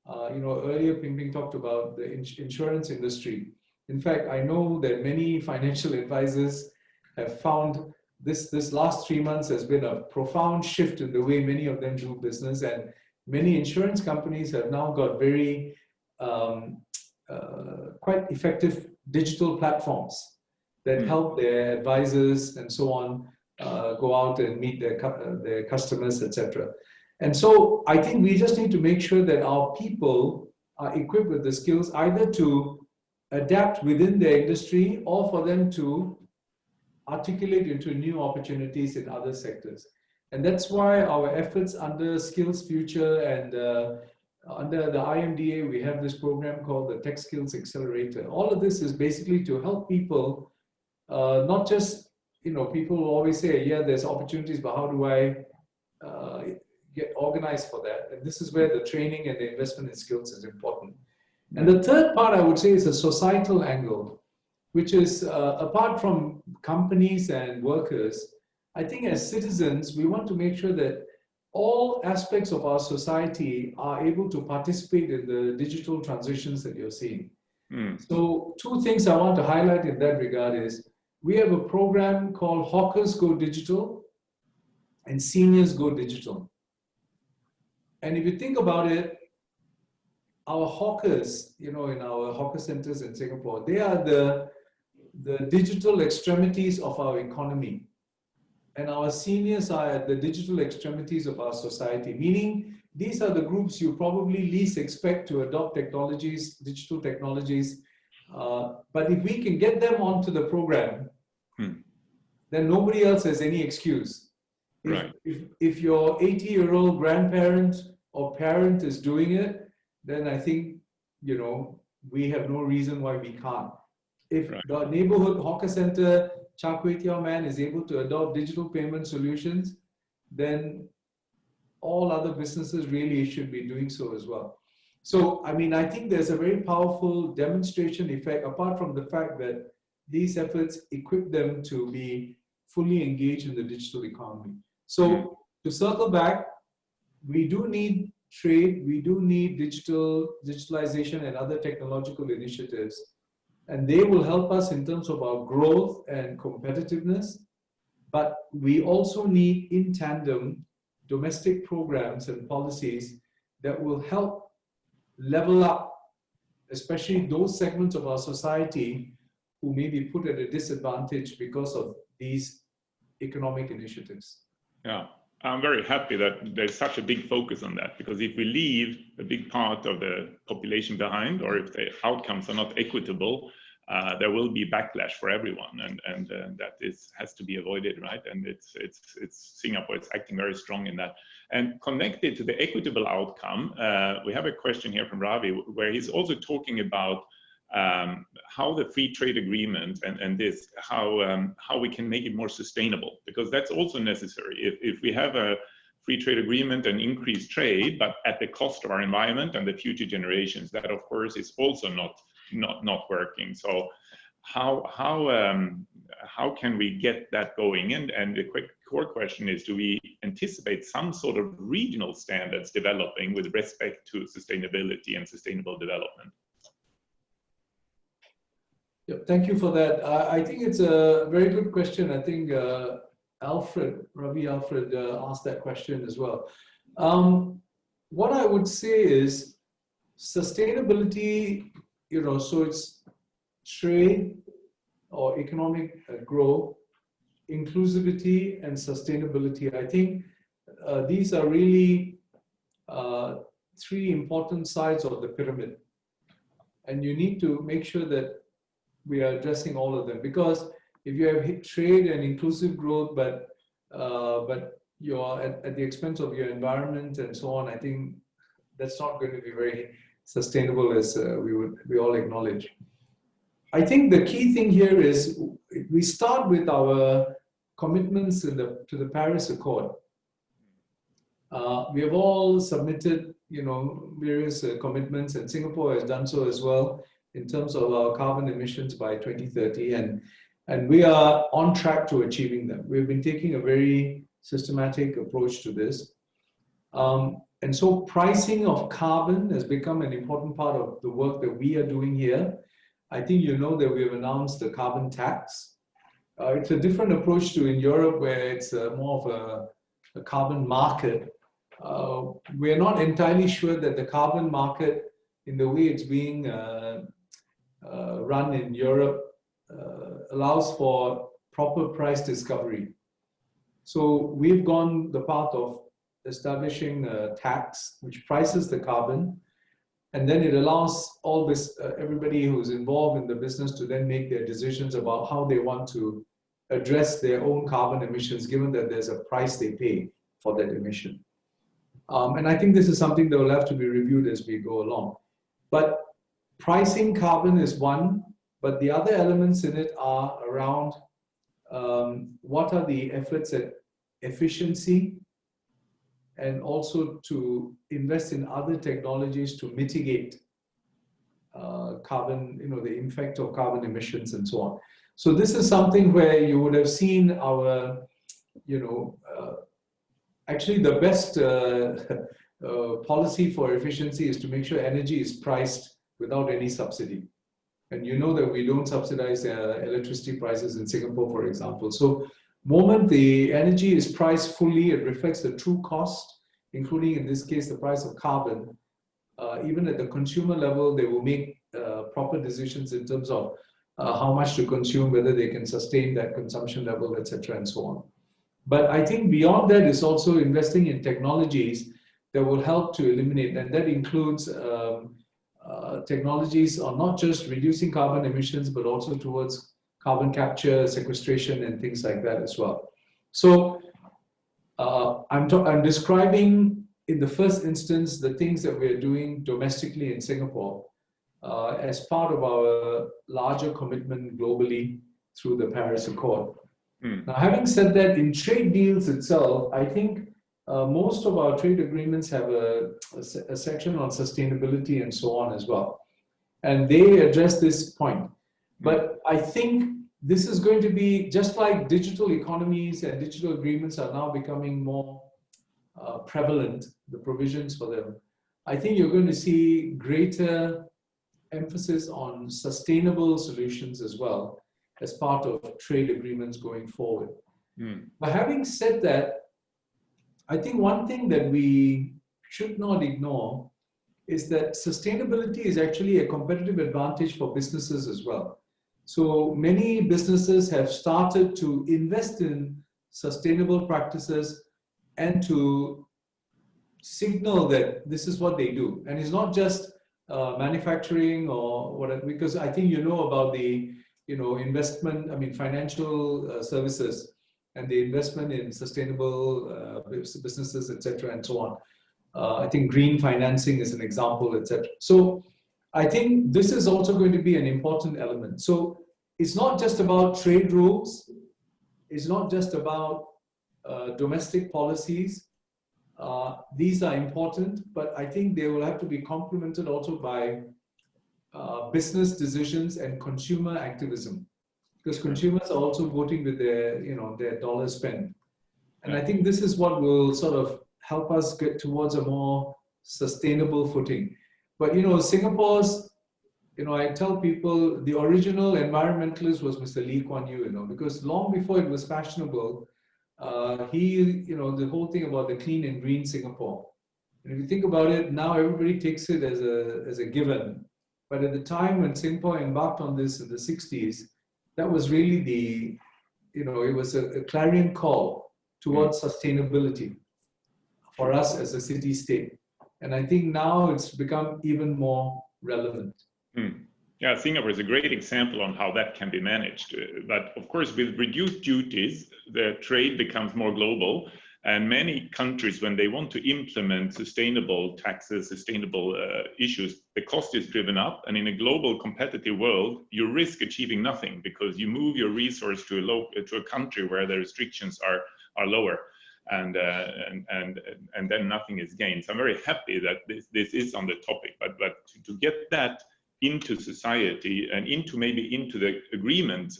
Earlier Ping Ping talked about the insurance industry. In fact, I know that many financial advisors have found this last 3 months has been a profound shift in the way many of them do business, and many insurance companies have now got very quite effective digital platforms that help their advisors and so on go out and meet their customers, etc. And so I think we just need to make sure that our people are equipped with the skills either to adapt within their industry or for them to articulate into new opportunities in other sectors. And that's why our efforts under Skills Future and under the IMDA, we have this program called the Tech Skills Accelerator. All of this is basically to help people, not just, people always say, yeah, there's opportunities, but how do I get organized for that? And this is where the training and the investment in skills is important. And the third part I would say is a societal angle, which is apart from companies and workers, I think as citizens, we want to make sure that all aspects of our society are able to participate in the digital transitions that you're seeing. So 2 things I want to highlight in that regard is, we have a program called Hawkers Go Digital and Seniors Go Digital. And if you think about it, our hawkers, in our hawker centers in Singapore, they are the digital extremities of our economy. And our seniors are at the digital extremities of our society, meaning these are the groups you probably least expect to adopt technologies, digital technologies. But if we can get them onto the program, then nobody else has any excuse. If your 80-year-old grandparent or parent is doing it, then I think, we have no reason why we can't. If Right. the neighborhood hawker center Char Kway Teow man is able to adopt digital payment solutions, then all other businesses really should be doing so as well. So, I mean, I think there's a very powerful demonstration effect, apart from the fact that these efforts equip them to be fully engaged in the digital economy. So, to circle back, we do need trade, we do need digitalization and other technological initiatives, and they will help us in terms of our growth and competitiveness. But we also need, in tandem, domestic programs and policies that will help level up, especially those segments of our society who may be put at a disadvantage because of these economic initiatives. Yeah, I'm very happy that there's such a big focus on that, because if we leave a big part of the population behind, or if the outcomes are not equitable, there will be backlash for everyone, and that has to be avoided, right? And it's Singapore is acting very strong in that. And connected to the equitable outcome, we have a question here from Ravi, where he's also talking about how the free trade agreement and how we can make it more sustainable, because that's also necessary. If we have a free trade agreement and increased trade, but at the cost of our environment and the future generations, that of course is also not working. So how can we get that going? And the core question is, do we anticipate some sort of regional standards developing with respect to sustainability and sustainable development? Yeah, thank you for that. I think it's a very good question. I think Ravi Alfred asked that question as well. What I would say is sustainability, so it's trade or economic growth, inclusivity, and sustainability. I think these are really three important sides of the pyramid. And you need to make sure that we are addressing all of them, because if you have trade and inclusive growth, but you're at the expense of your environment and so on, I think that's not going to be very sustainable, as we all acknowledge. I think the key thing here is we start with our commitments to the Paris Accord. We have all submitted, various commitments, and Singapore has done so as well in terms of our carbon emissions by 2030, and we are on track to achieving them. We've been taking a very systematic approach to this. And so pricing of carbon has become an important part of the work that we are doing here. I think you know that we have announced the carbon tax. It's a different approach to in Europe, where it's more of a carbon market. We're not entirely sure that the carbon market, in the way it's being run in Europe, allows for proper price discovery. So we've gone the path of establishing a tax which prices the carbon, and then it allows all this everybody who's involved in the business to then make their decisions about how they want to address their own carbon emissions, given that there's a price they pay for that emission. And I think this is something that will have to be reviewed as we go along. But pricing carbon is one, but the other elements in it are around what are the efforts at efficiency, and also to invest in other technologies to mitigate carbon, the impact of carbon emissions and so on. So this is something where you would have seen our, actually the best policy for efficiency is to make sure energy is priced without any subsidy. And you know that we don't subsidize electricity prices in Singapore, for example. So moment the energy is priced fully, it reflects the true cost, including in this case, the price of carbon. Even at the consumer level, they will make proper decisions in terms of how much to consume, whether they can sustain that consumption level, etc., and so on. But I think beyond that is also investing in technologies that will help to eliminate, and that includes technologies on not just reducing carbon emissions, but also towards carbon capture, sequestration, and things like that as well. So I'm describing in the first instance, the things that we're doing domestically in Singapore as part of our larger commitment globally through the Paris Accord. Now, having said that, in trade deals itself, I think most of our trade agreements have a section on sustainability and so on as well. And they address this point. But I think this is going to be, just like digital economies and digital agreements are now becoming more prevalent, the provisions for them, I think you're going to see greater emphasis on sustainable solutions as well as part of trade agreements going forward. But having said that, I think one thing that we should not ignore is that sustainability is actually a competitive advantage for businesses as well. So many businesses have started to invest in sustainable practices and to signal that this is what they do. And it's not just manufacturing or whatever, because I think you know about the investment, I mean, financial services and the investment in sustainable businesses, etc., and so on. I think green financing is an example, etc. So I think this is also going to be an important element. So it's not just about trade rules. It's not just about domestic policies. These are important, but I think they will have to be complemented also by business decisions and consumer activism, because consumers are also voting with their, their dollar spend. And I think this is what will sort of help us get towards a more sustainable footing. But, Singapore's, I tell people the original environmentalist was Mr. Lee Kuan Yew, because long before it was fashionable, he, the whole thing about the clean and green Singapore. And if you think about it, now everybody takes it as a given. But at the time when Singapore embarked on this in the 60s, that was really the, it was a clarion call towards sustainability for us as a city-state. And I think now it's become even more relevant. Yeah, Singapore is a great example on how that can be managed. But of course, with reduced duties, the trade becomes more global. And many countries, when they want to implement sustainable taxes, sustainable issues, the cost is driven up. And in a global competitive world, you risk achieving nothing because you move your resource to a country where the restrictions are lower. And then nothing is gained. So I'm very happy that this is on the topic, but to get that into society and into the agreement,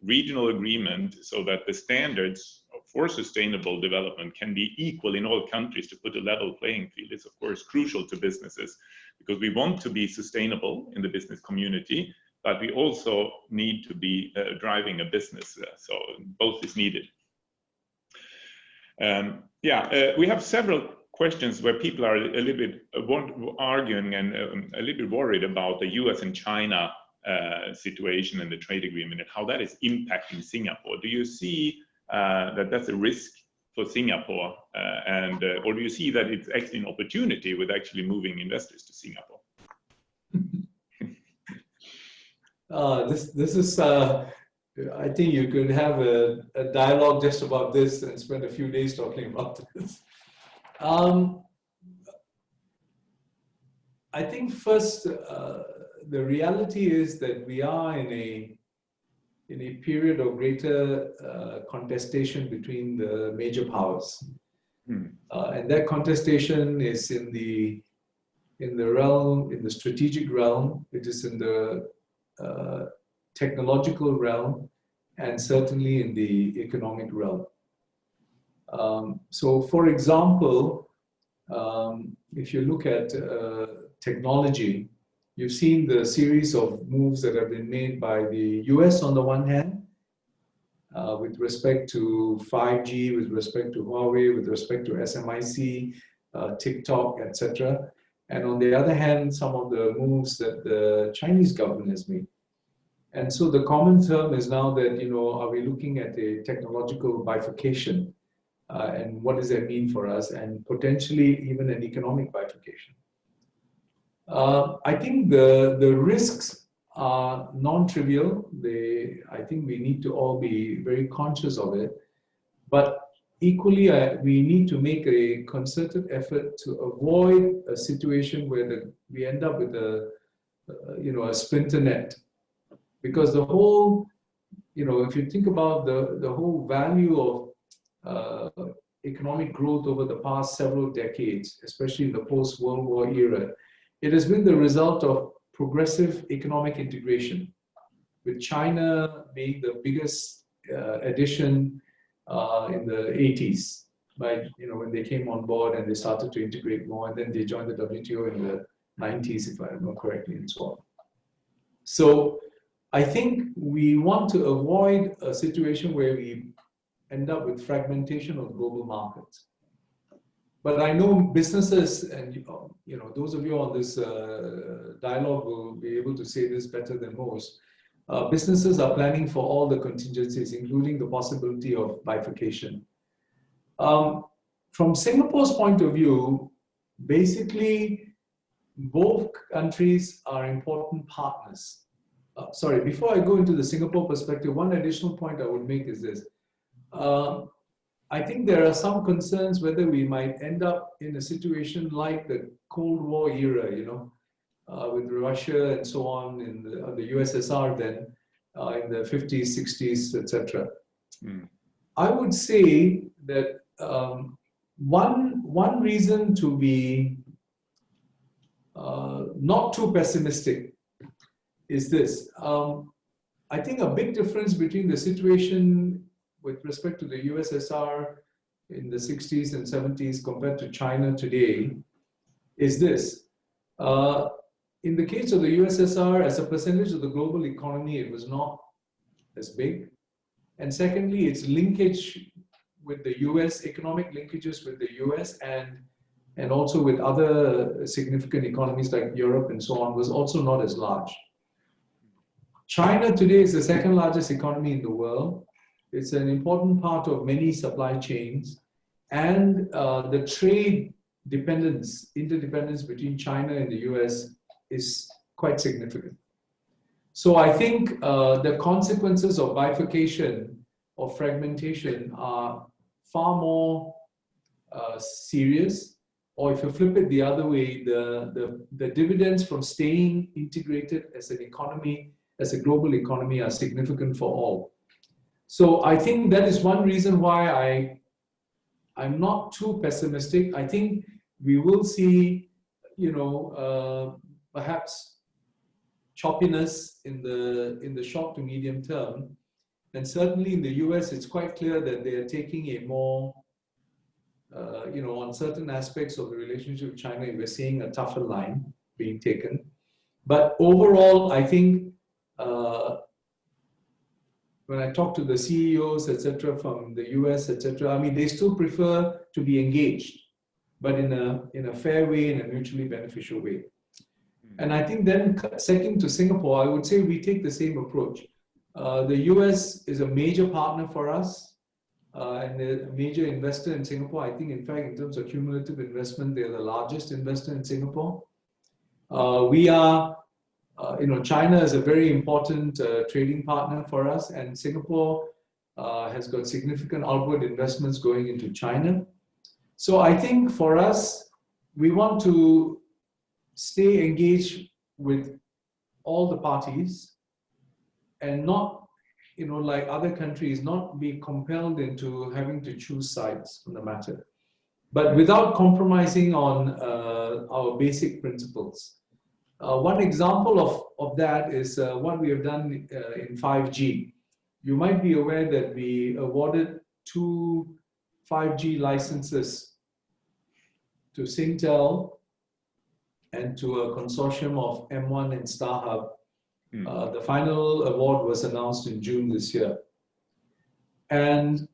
regional agreement, so that the standards for sustainable development can be equal in all countries to put a level playing field is of course crucial to businesses, because we want to be sustainable in the business community, but we also need to be driving a business. So both is needed. We have several questions where people are a little bit arguing and a little bit worried about the US and China situation and the trade agreement and how that is impacting Singapore. Do you see that that's a risk for Singapore, or do you see that it's actually an opportunity with actually moving investors to Singapore? This is I think you could have a dialogue just about this and spend a few days talking about this. I think first, the reality is that we are in a period of greater contestation between the major powers. And that contestation is in the realm, in the strategic realm, it is in the technological realm, and certainly in the economic realm. So for example, if you look at technology, you've seen the series of moves that have been made by the US on the one hand, with respect to 5G, with respect to Huawei, with respect to SMIC, TikTok, etc. And on the other hand, some of the moves that the Chinese government has made. And so the common term is now that, are we looking at a technological bifurcation? And what does that mean for us? And potentially even an economic bifurcation. I think the risks are non-trivial. I think we need to all be very conscious of it. But equally, we need to make a concerted effort to avoid a situation where we end up with a splinter net, because the whole, if you think about the whole value of economic growth over the past several decades, especially in the post-World War era, it has been the result of progressive economic integration, with China being the biggest addition in the 80s, when they came on board and they started to integrate more, and then they joined the WTO in the 90s, if I remember correctly, and so on. So I think we want to avoid a situation where we end up with fragmentation of global markets. But I know businesses, and those of you on this dialogue will be able to say this better than most. Businesses are planning for all the contingencies, including the possibility of bifurcation. From Singapore's point of view, basically, both countries are important partners. Sorry, before I go into the Singapore perspective, one additional point I would make is this. I think there are some concerns whether we might end up in a situation like the Cold War era, with Russia and so on in the USSR then, in the 50s, 60s, etc. I would say that one reason to be not too pessimistic is this. I think a big difference between the situation with respect to the USSR in the 60s and 70s compared to China today is this. In the case of the USSR, as a percentage of the global economy, it was not as big. And secondly, its linkage with the US, economic linkages with the US and also with other significant economies like Europe and so on was also not as large. China today is the second largest economy in the world. It's an important part of many supply chains, and the trade dependence, interdependence between China and the US is quite significant. So I think the consequences of bifurcation or fragmentation are far more serious, or if you flip it the other way, the dividends from staying integrated as an economy, as a global economy, are significant for all. So I think that is one reason why I'm not too pessimistic. I think we will see, perhaps choppiness in the short to medium term. And certainly in the US, it's quite clear that they are taking a more, on certain aspects of the relationship with China, we're seeing a tougher line being taken. But overall, I think when I talk to the CEOs, etc., from the US, etc., I mean, they still prefer to be engaged, but in a fair way, in a mutually beneficial way. And I think then, second to Singapore, I would say we take the same approach. The US is a major partner for us and a major investor in Singapore. I think, in fact, in terms of cumulative investment, they're the largest investor in Singapore. We are, China is a very important trading partner for us, and Singapore has got significant outward investments going into China. So I think for us, we want to stay engaged with all the parties and not, like other countries, not be compelled into having to choose sides on the matter, but without compromising on our basic principles. One example of that is what we have done in 5G. You might be aware that we awarded 2 5G licenses to Singtel and to a consortium of M1 and StarHub. The final award was announced in June this year. And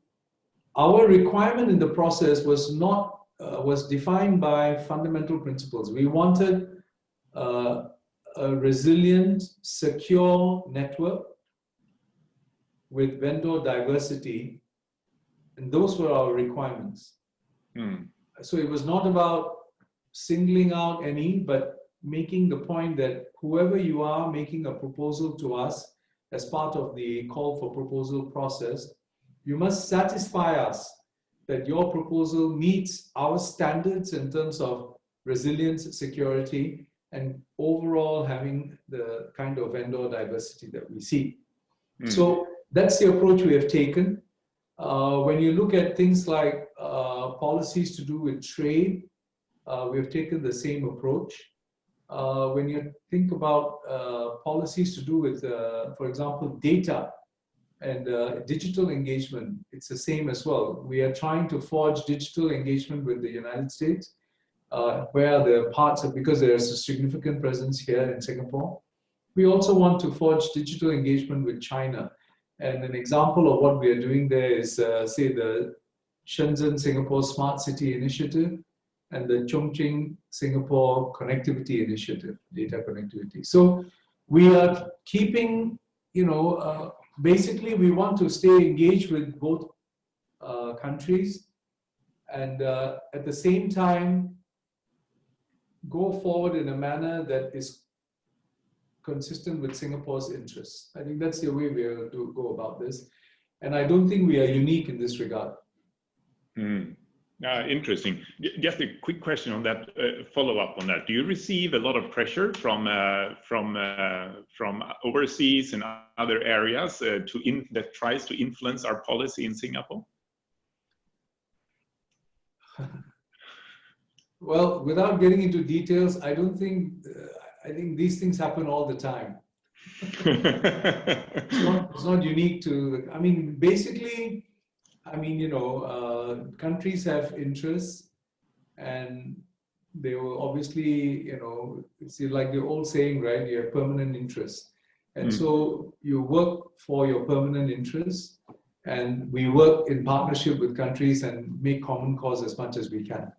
our requirement in the process was defined by fundamental principles. We wanted a resilient, secure network with vendor diversity, and those were our requirements. So it was not about singling out any, but making the point that whoever you are making a proposal to us as part of the call for proposal process, you must satisfy us that your proposal meets our standards in terms of resilience, security, and overall having the kind of vendor diversity that we see. So that's the approach we have taken. When you look at things like policies to do with trade, we have taken the same approach. When you think about policies to do with, for example, data and digital engagement, it's the same as well. We are trying to forge digital engagement with the United States, where the parts of, because there is a significant presence here in Singapore. We also want to forge digital engagement with China. And an example of what we are doing there is, say, the Shenzhen Singapore Smart City Initiative and the Chongqing Singapore Connectivity Initiative, data connectivity. So we are keeping, basically we want to stay engaged with both countries, and at the same time go forward in a manner that is consistent with Singapore's interests. I think that's the way we are to go about this. And I don't think we are unique in this regard. Interesting. Just a quick question on that, follow up on that. Do you receive a lot of pressure from overseas and other areas that tries to influence our policy in Singapore? Well, without getting into details, I don't think, I think these things happen all the time. It's not unique to, I mean, basically, I mean, countries have interests, and they will obviously, it's like the old saying, right? You have permanent interests. And so you work for your permanent interests, and we work in partnership with countries and make common cause as much as we can.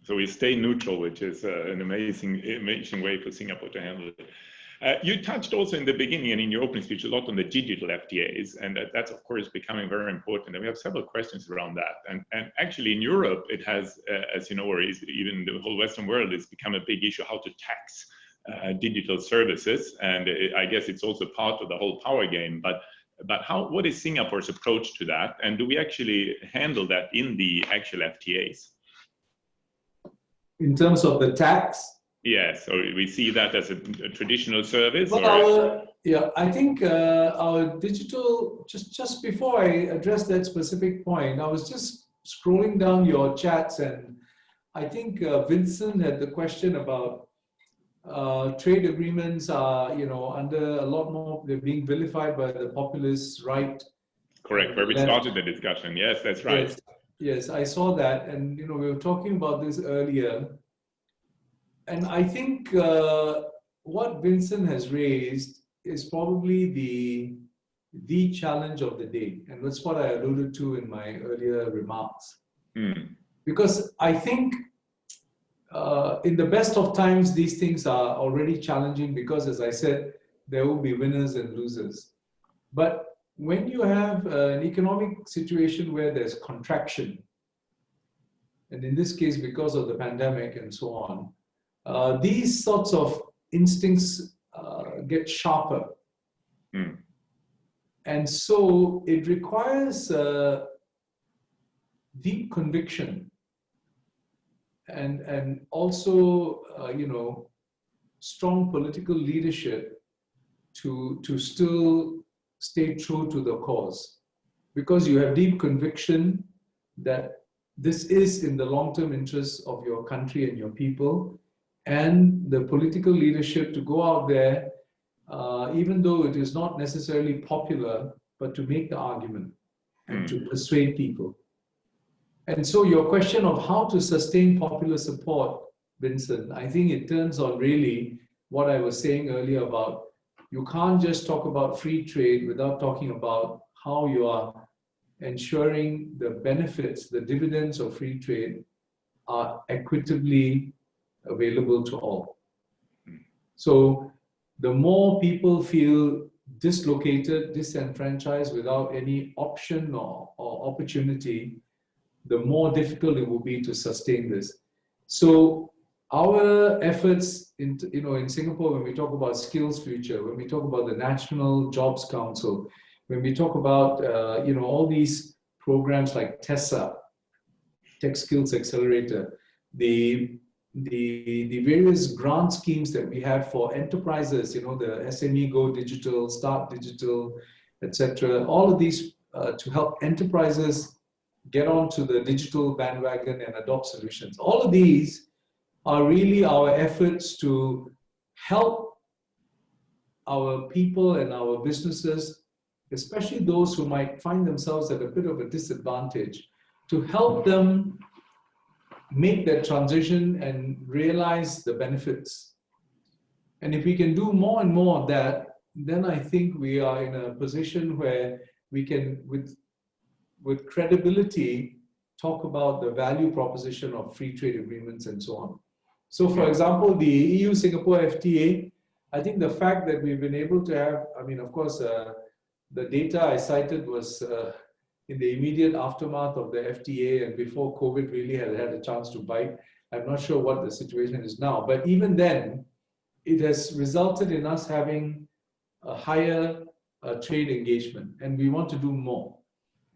So we stay neutral, which is an amazing way for Singapore to handle it. You touched also in the beginning and in your opening speech a lot on the digital FTAs, and that's of course becoming very important. And we have several questions around that. And actually in Europe, it has, as you know, or even the whole Western world, it's become a big issue how to tax digital services. And I guess it's also part of the whole power game. But what is Singapore's approach to that? And do we actually handle that in the actual FTAs? In terms of the tax? Yes, so we see that as a traditional service? Well, yeah, I think our digital, just before I address that specific point, I was just scrolling down your chats, and I think Vincent had the question about trade agreements are, under a lot more, they're being vilified by the populist right. Correct, where we started the discussion. Yes, that's right. Yes, I saw that, and we were talking about this earlier. And I think what Vincent has raised is probably the challenge of the day. And that's what I alluded to in my earlier remarks. Because I think in the best of times, these things are already challenging because, as I said, there will be winners and losers. But when you have an economic situation where there's contraction, and in this case, because of the pandemic and so on, these sorts of instincts get sharper. And so it requires deep conviction and also, strong political leadership to still stay true to the cause. Because you have deep conviction that this is in the long-term interests of your country and your people, and the political leadership to go out there, even though it is not necessarily popular, but to make the argument and to persuade people. And so your question of how to sustain popular support, Vincent, I think it turns on really what I was saying earlier about you can't just talk about free trade without talking about how you are ensuring the benefits, the dividends of free trade are equitably available to all. So the more people feel dislocated, disenfranchised without any option or opportunity, the more difficult it will be to sustain this. So our efforts in Singapore, when we talk about Skills Future, when we talk about the National Jobs Council, when we talk about all these programs like TESA, Tech Skills Accelerator, the various grant schemes that we have for enterprises, you know, the SME Go Digital, Start Digital, etc. All of these to help enterprises get onto the digital bandwagon and adopt solutions. All of these are really our efforts to help our people and our businesses, especially those who might find themselves at a bit of a disadvantage, to help them make that transition and realize the benefits. And if we can do more and more of that, then I think we are in a position where we can, with credibility, talk about the value proposition of free trade agreements and so on. So for example, the EU-Singapore FTA, I think the fact that we've been able to have, I mean, of course, the data I cited was in the immediate aftermath of the FTA and before COVID really had a chance to bite. I'm not sure what the situation is now, but even then, it has resulted in us having a higher trade engagement, and we want to do more.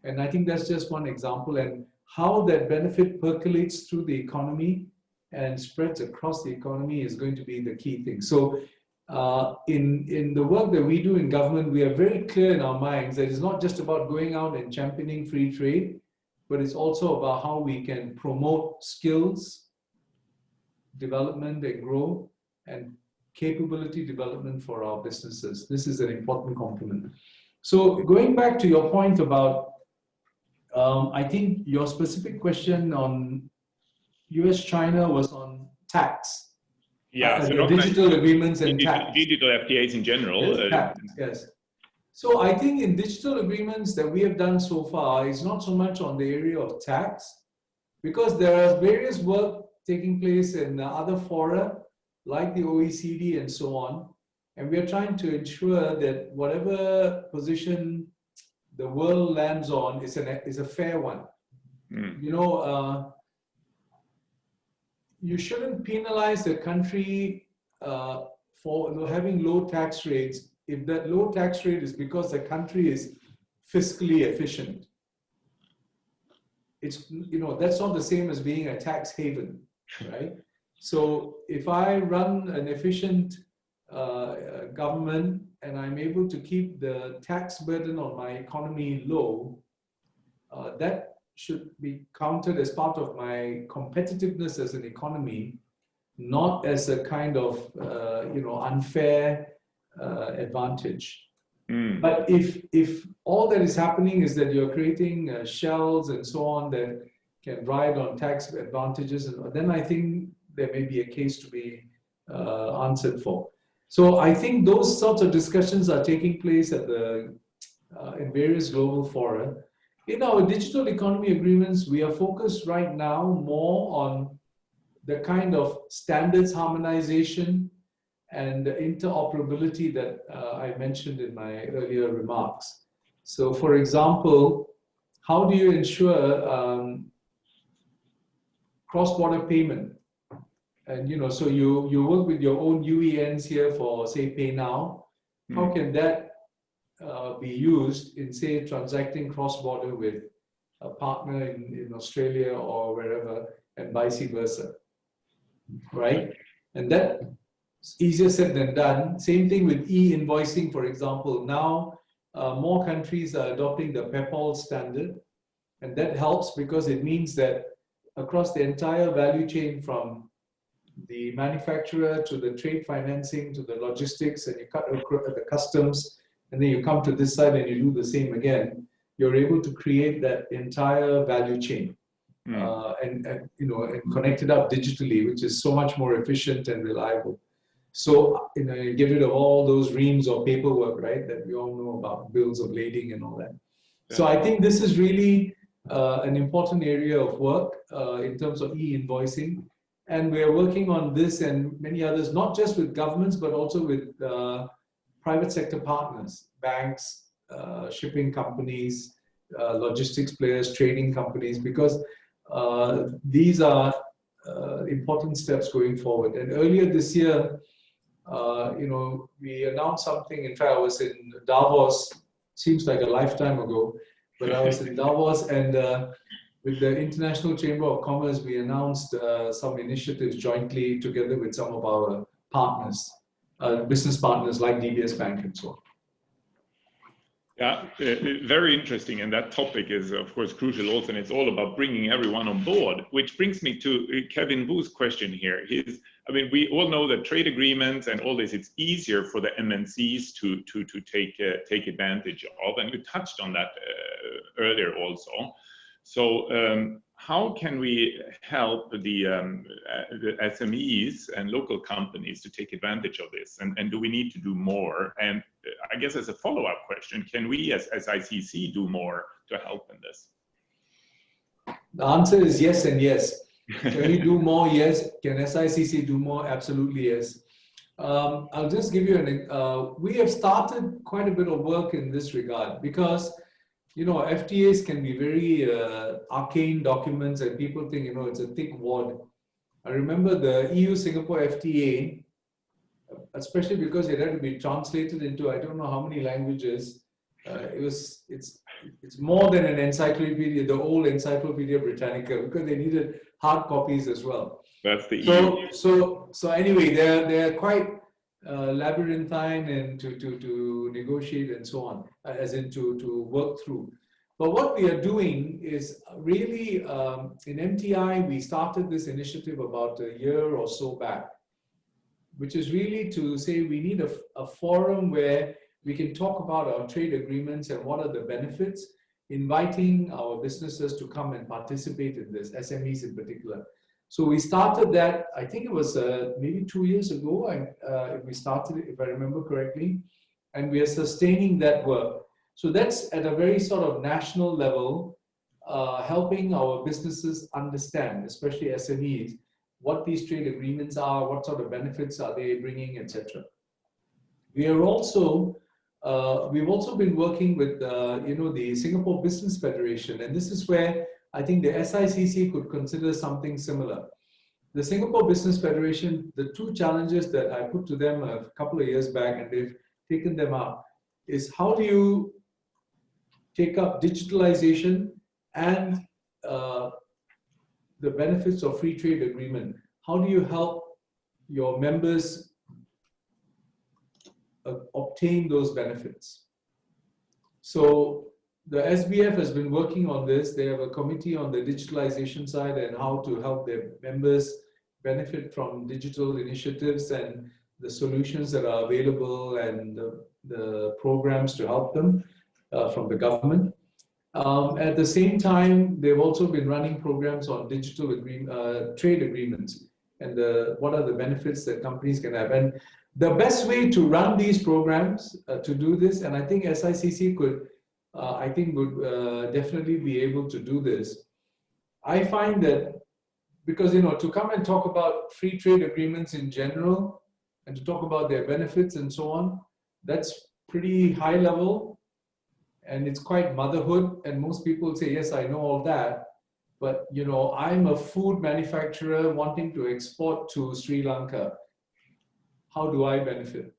And I think that's just one example, and how that benefit percolates through the economy and spreads across the economy is going to be the key thing. So in the work that we do in government, we are very clear in our minds that it's not just about going out and championing free trade, but it's also about how we can promote skills development and grow and capability development for our businesses. This is an important component. So going back to your point about, I think your specific question on US-China was on tax. Yeah, so the digital agreements and tax. Digital FTAs in general. Yes, tax, yes. So I think in digital agreements that we have done so far, it's not so much on the area of tax, because there are various work taking place in other fora, like the OECD and so on. And we are trying to ensure that whatever position the world lands on is a fair one. You know, you shouldn't penalize a country for having low tax rates if that low tax rate is because the country is fiscally efficient. It's, you know, that's not the same as being a tax haven, right? So if I run an efficient government and I'm able to keep the tax burden on my economy low, that should be counted as part of my competitiveness as an economy, not as a kind of you know, unfair advantage. But if all that is happening is that you're creating shells and so on that can ride on tax advantages, then I think there may be a case to be answered for. So I think those sorts of discussions are taking place at the in various global fora. In our digital economy agreements, we are focused right now more on the kind of standards harmonization and the interoperability that I mentioned in my earlier remarks. So for example, how do you ensure cross-border payment? And you know, so you work with your own UENs here for, say, Pay Now. How can that be used in, say, transacting cross-border with a partner in Australia or wherever, and vice versa, right? And that's easier said than done. Same thing with e-invoicing, for example. Now, more countries are adopting the PEPAL standard, and that helps because it means that across the entire value chain, from the manufacturer to the trade financing to the logistics, and you cut the customs, and then you come to this side and you do the same again, you're able to create that entire value chain and you know, and connect it up digitally, which is so much more efficient and reliable. So you know, you get rid of all those reams of paperwork, right, that we all know about, bills of lading and all that. So I think this is really an important area of work in terms of e-invoicing. And we are working on this and many others, not just with governments, but also with private sector partners, banks, shipping companies, logistics players, trading companies, because these are important steps going forward. And earlier this year, you know, we announced something. In fact, I was in Davos, seems like a lifetime ago, but I was in Davos, and with the International Chamber of Commerce, we announced some initiatives jointly together with some of our partners, business partners like DBS Bank and so on. Yeah, very interesting, and that topic is of course crucial also, and it's all about bringing everyone on board, which brings me to Kevin Wu's question here. I mean, we all know that trade agreements and all this, it's easier for the MNCs to take advantage of, and you touched on that earlier also. So how can we help the SMEs and local companies to take advantage of this? And do we need to do more? And I guess as a follow-up question, can we as SICC do more to help in this? The answer is yes and yes. Can we do more? Yes. Can SICC do more? Absolutely yes. I'll just give you we have started quite a bit of work in this regard because you know, FTAs can be very arcane documents and people think, you know, it's a thick wad. I remember the EU-Singapore FTA, especially because it had to be translated into, I don't know how many languages. It's more than an encyclopedia, the old Encyclopedia Britannica, because they needed hard copies as well. That's the EU. So anyway, they're quite labyrinthine and to negotiate and so on, as in to work through. But what we are doing is really, in MTI, we started this initiative about a year or so back, which is really to say we need a forum where we can talk about our trade agreements and what are the benefits, inviting our businesses to come and participate in this, SMEs in particular. So we started that, I think it was maybe 2 years ago, we started it, if I remember correctly, and we are sustaining that work. So that's at a very sort of national level, helping our businesses understand, especially SMEs, what these trade agreements are, what sort of benefits are they bringing, etc. We are also, we've also been working with, you know, the Singapore Business Federation, and this is where I think the SICC could consider something similar. The Singapore Business Federation, the two challenges that I put to them a couple of years back, and they've taken them up, is how do you take up digitalization and the benefits of free trade agreement? How do you help your members obtain those benefits? So the SBF has been working on this. They have a committee on the digitalization side and how to help their members benefit from digital initiatives and the solutions that are available and the programs to help them from the government. At the same time, they've also been running programs on digital trade agreements and what are the benefits that companies can have. And the best way to run these programs, to do this, and I think SICC could, I think would definitely be able to do this. I find that because, you know, to come and talk about free trade agreements in general and to talk about their benefits and so on, that's pretty high level and it's quite motherhood. And most people say, yes, I know all that. But, you know, I'm a food manufacturer wanting to export to Sri Lanka. How do I benefit?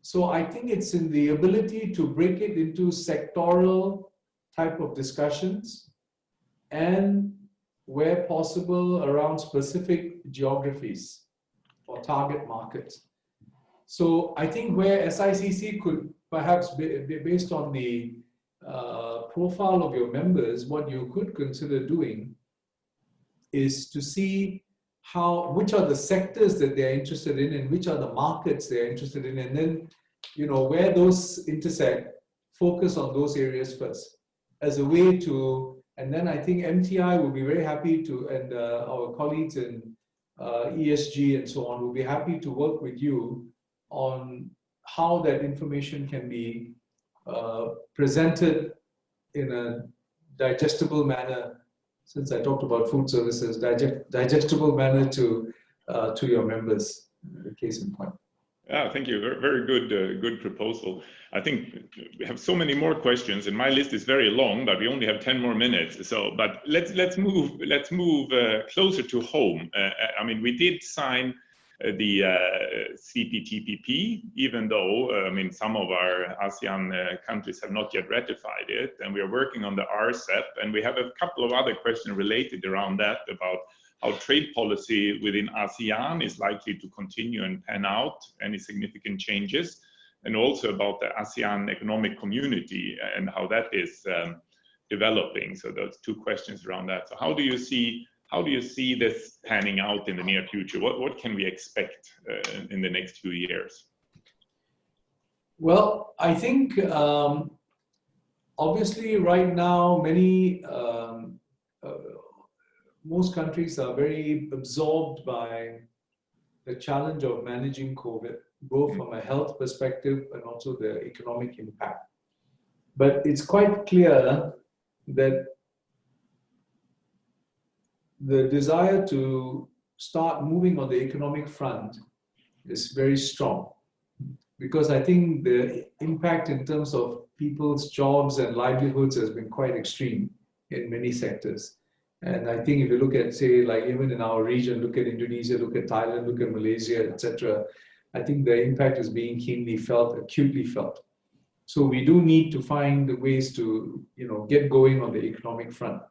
So I think it's in the ability to break it into sectoral type of discussions and where possible around specific geographies or target markets. So I think where SICC could perhaps be based on the profile of your members, what you could consider doing is to see which are the sectors that they're interested in and which are the markets they're interested in, and then, you know, where those intersect, focus on those areas first as a way to, and then I think MTI will be very happy to, and our colleagues in ESG and so on will be happy to work with you on how that information can be presented in a digestible manner. Since I talked about food services, digestible manner to your members, case in point. Yeah, thank you. Very good, good proposal. I think we have so many more questions, and my list is very long, but we only have 10 more minutes. So, but let's move closer to home. I mean, we did sign the CPTPP, even though I mean some of our ASEAN countries have not yet ratified it, and we are working on the RCEP, and we have a couple of other questions related around that about how trade policy within ASEAN is likely to continue and pan out, any significant changes, and also about the ASEAN economic community and how that is developing. So those two questions around that. So how do you see this panning out in the near future? What can we expect in the next few years? Well, I think obviously right now most countries are very absorbed by the challenge of managing COVID, both from a health perspective and also the economic impact. But it's quite clear that the desire to start moving on the economic front is very strong, because I think the impact in terms of people's jobs and livelihoods has been quite extreme in many sectors. And I think if you look at, say, like even in our region, look at Indonesia, look at Thailand, look at Malaysia, etc., I think the impact is being keenly felt, acutely felt. So we do need to find ways to, get going on the economic front.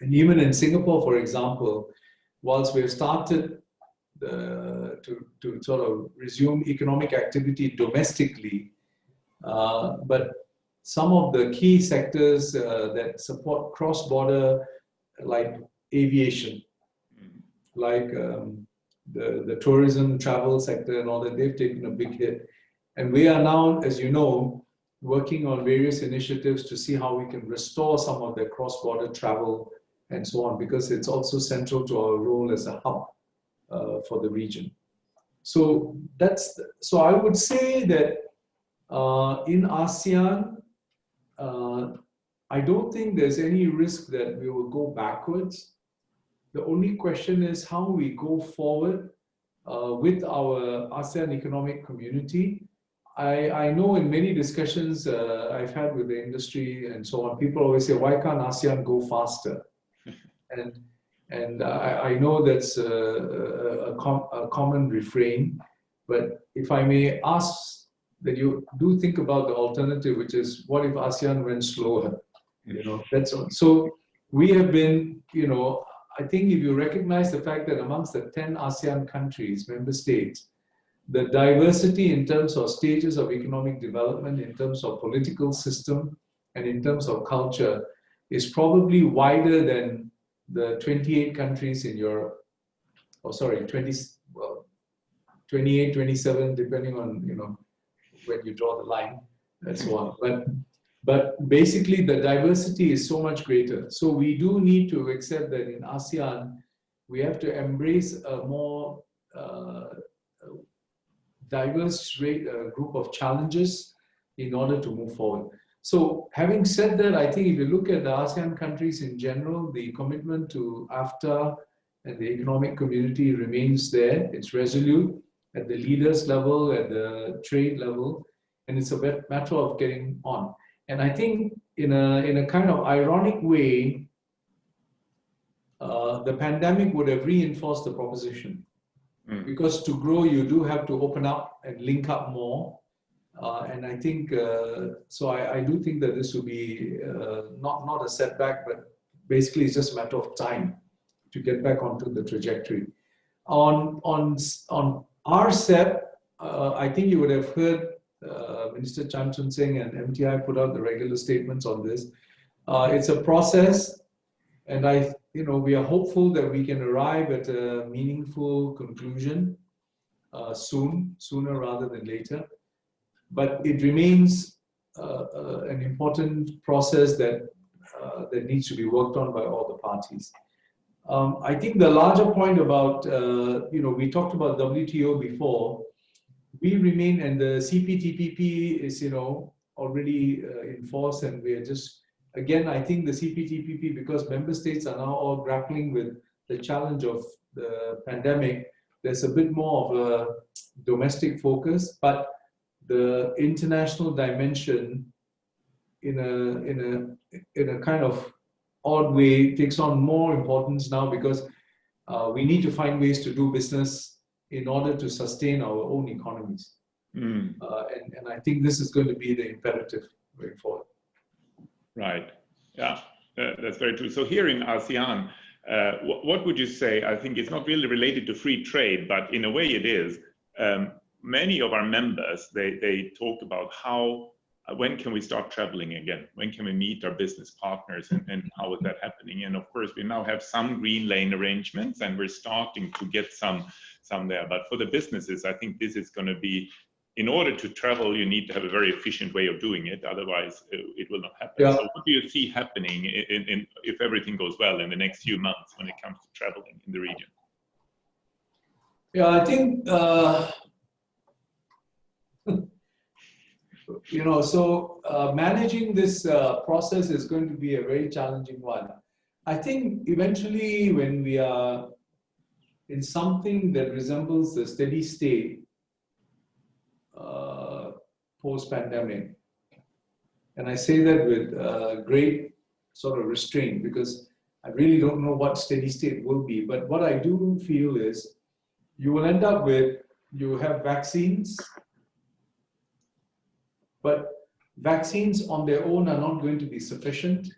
And even in Singapore, for example, whilst we have started to sort of resume economic activity domestically, but some of the key sectors that support cross-border, like aviation, like the tourism, travel sector and all that, they've taken a big hit. And we are now, as you know, working on various initiatives to see how we can restore some of the cross-border travel and so on, because it's also central to our role as a hub for the region. So I would say that in ASEAN, I don't think there's any risk that we will go backwards. The only question is how we go forward with our ASEAN economic community. I know in many discussions I've had with the industry and so on, people always say, why can't ASEAN go faster? And I know that's a common refrain, but if I may ask that you do think about the alternative, which is what if ASEAN went slower? That's all. So we have been, I think if you recognize the fact that amongst the 10 ASEAN countries, member states, the diversity in terms of stages of economic development, in terms of political system, and in terms of culture is probably wider than the 28 countries in Europe, or sorry, 28, 27, depending on, when you draw the line and so on. But basically the diversity is so much greater. So we do need to accept that in ASEAN, we have to embrace a more diverse group of challenges in order to move forward. So having said that, I think if you look at the ASEAN countries in general, the commitment to AFTA and the economic community remains there. It's resolute at the leaders level, at the trade level, and it's a matter of getting on. And I think in a kind of ironic way, the pandemic would have reinforced the proposition. Because to grow, you do have to open up and link up more. And I think, so I do think that this will be not a setback, but basically it's just a matter of time to get back onto the trajectory. On RCEP, I think you would have heard Minister Chan Chun Sing and MTI put out the regular statements on this. It's a process, and we are hopeful that we can arrive at a meaningful conclusion sooner rather than later. But it remains an important process that needs to be worked on by all the parties. I think the larger point about, we talked about WTO before. We remain, and the CPTPP is, already in force, and we are just, again, I think the CPTPP, because member states are now all grappling with the challenge of the pandemic, there's a bit more of a domestic focus, but the international dimension in a kind of odd way takes on more importance now, because we need to find ways to do business in order to sustain our own economies. Mm. And I think this is going to be the imperative going forward. Right. Yeah, that's very true. So here in ASEAN, what would you say? I think it's not really related to free trade, but in a way it is. Many of our members, they talk about how, when can we start traveling again? When can we meet our business partners, and how is that happening? And of course, we now have some green lane arrangements, and we're starting to get some there. But for the businesses, I think this is going to be, in order to travel, you need to have a very efficient way of doing it. Otherwise, it will not happen. Yeah. So what do you see happening if everything goes well in the next few months when it comes to traveling in the region? Yeah, I think, managing this process is going to be a very challenging one. I think eventually when we are in something that resembles a steady state post-pandemic, and I say that with great sort of restraint because I really don't know what steady state will be, but what I do feel is you will end up with, you have vaccines, but vaccines on their own are not going to be sufficient.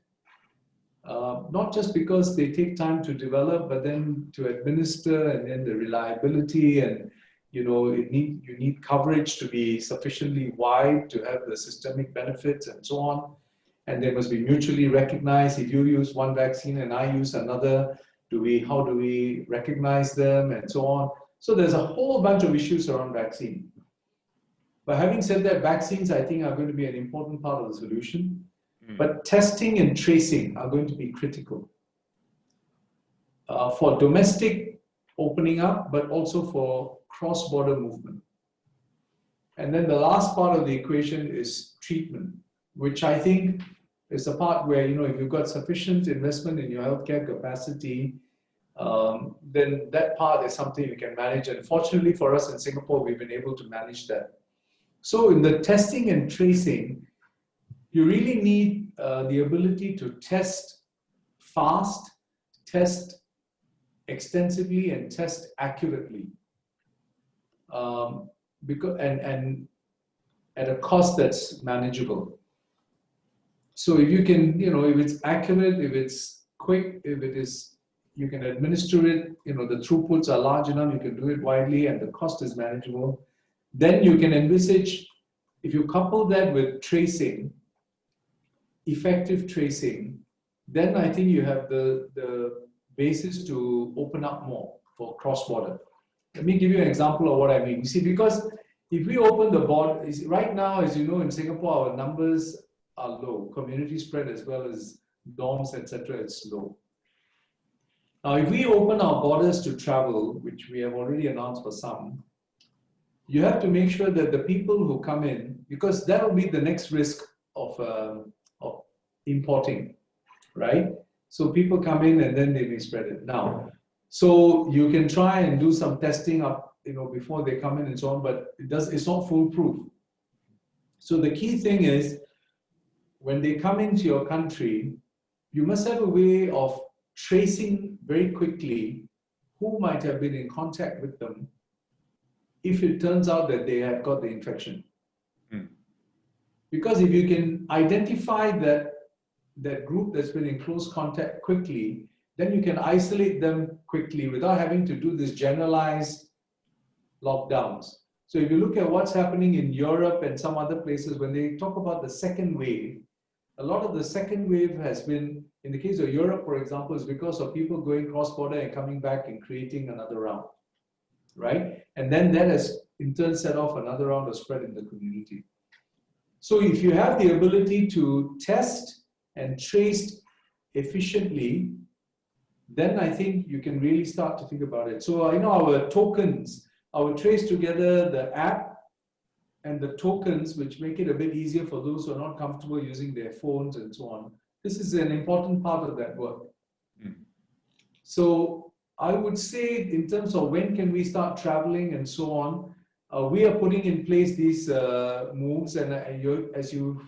Not just because they take time to develop, but then to administer, and then the reliability, and you need coverage to be sufficiently wide to have the systemic benefits and so on. And they must be mutually recognized. If you use one vaccine and I use another, how do we recognize them and so on? So there's a whole bunch of issues around vaccine. But having said that, vaccines, I think, are going to be an important part of the solution. But testing and tracing are going to be critical for domestic opening up, but also for cross-border movement. And then the last part of the equation is treatment, which I think is the part where, if you've got sufficient investment in your healthcare capacity, then that part is something you can manage. And fortunately for us in Singapore, we've been able to manage that. So in the testing and tracing, you really need the ability to test fast, test extensively, and test accurately, and at a cost that's manageable. So if you can, if it's accurate, if it's quick, if it is, you can administer it, the throughputs are large enough, you can do it widely, and the cost is manageable, then you can envisage, if you couple that with tracing, effective tracing, then I think you have the basis to open up more for cross-border. Let me give you an example of what I mean. You see, because if we open the border, right now, as you know, in Singapore, our numbers are low. Community spread as well as dorms, etc., is low. Now, if we open our borders to travel, which we have already announced for some, you have to make sure that the people who come in, because that will be the next risk of importing, right? So people come in and then they may spread it. Now, so you can try and do some testing up, before they come in and so on, but it's not foolproof. So the key thing is, when they come into your country, you must have a way of tracing very quickly who might have been in contact with them if it turns out that they have got the infection. Because if you can identify that group that's been in close contact quickly, then you can isolate them quickly without having to do this generalized lockdowns. So if you look at what's happening in Europe and some other places, when they talk about the second wave, a lot of the second wave has been, in the case of Europe, for example, is because of people going cross-border and coming back and creating another round, right? And then that has in turn set off another round of spread in the community. So if you have the ability to test and trace efficiently, then I think you can really start to think about it. So our tokens, our Trace Together, the app, and the tokens, which make it a bit easier for those who are not comfortable using their phones and so on. This is an important part of that work. So I would say, in terms of when can we start traveling and so on, we are putting in place these moves, and as you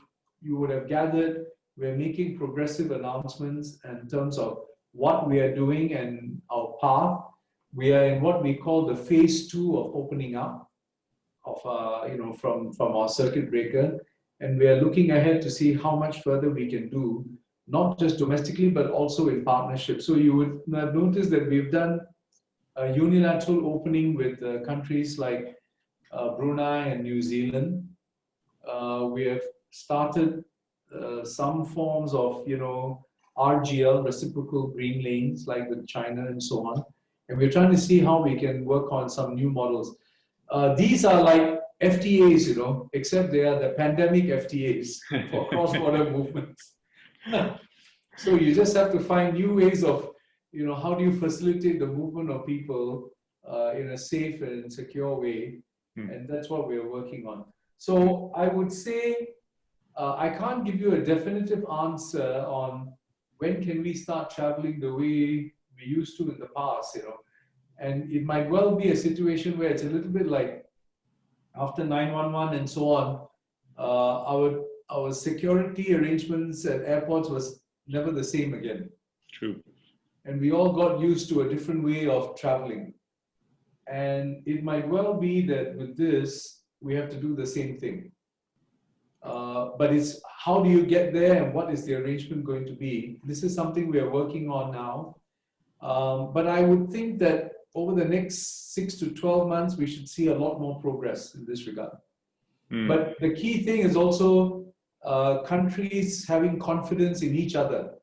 would have gathered, we're making progressive announcements in terms of what we are doing and our path. we are in what we call the phase 2 of opening up of from our circuit breaker, and we are looking ahead to see how much further we can do, not just domestically but also in partnership. So you would have noticed that we've done a unilateral opening with countries like Brunei and New Zealand. We have started some forms of RGL, reciprocal green lanes, like with China and so on. And we're trying to see how we can work on some new models. These are like FTAs, except they are the pandemic FTAs for cross-border movements. So you just have to find new ways of, how do you facilitate the movement of people in a safe and secure way? And that's what we're working on. So I would say, I can't give you a definitive answer on when can we start traveling the way we used to in the past, And it might well be a situation where it's a little bit like after 911 and so on, our security arrangements at airports was never the same again. True. And we all got used to a different way of traveling. And it might well be that with this, we have to do the same thing. But it's how do you get there and what is the arrangement going to be? This is something we are working on now. But I would think that over the next 6 to 12 months, we should see a lot more progress in this regard. But the key thing is also countries having confidence in each other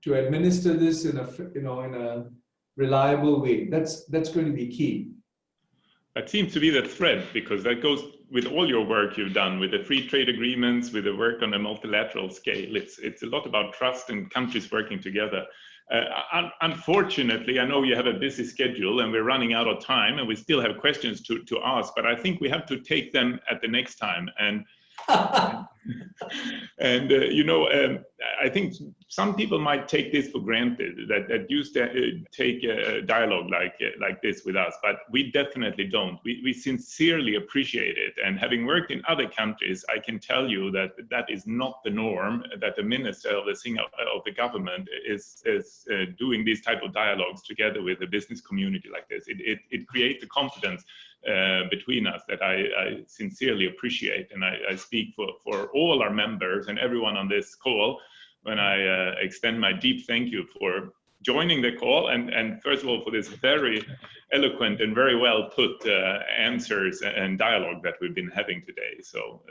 to administer this in a reliable way. That's going to be key. That seems to be the thread, because that goes with all your work you've done with the free trade agreements, with the work on a multilateral scale. It's a lot about trust and countries working together. Unfortunately, I know you have a busy schedule and we're running out of time and we still have questions to ask, but I think we have to take them at the next time. And I think some people might take this for granted, that used to take a dialogue like this with us, but we definitely don't. We sincerely appreciate it. And having worked in other countries, I can tell you that that is not the norm, that the minister of the government is doing these type of dialogues together with the business community like this. It creates a confidence between us that I sincerely appreciate, and I speak for all our members and everyone on this call when I extend my deep thank you for joining the call, and first of all for this very eloquent and very well put answers and dialogue that we've been having today. So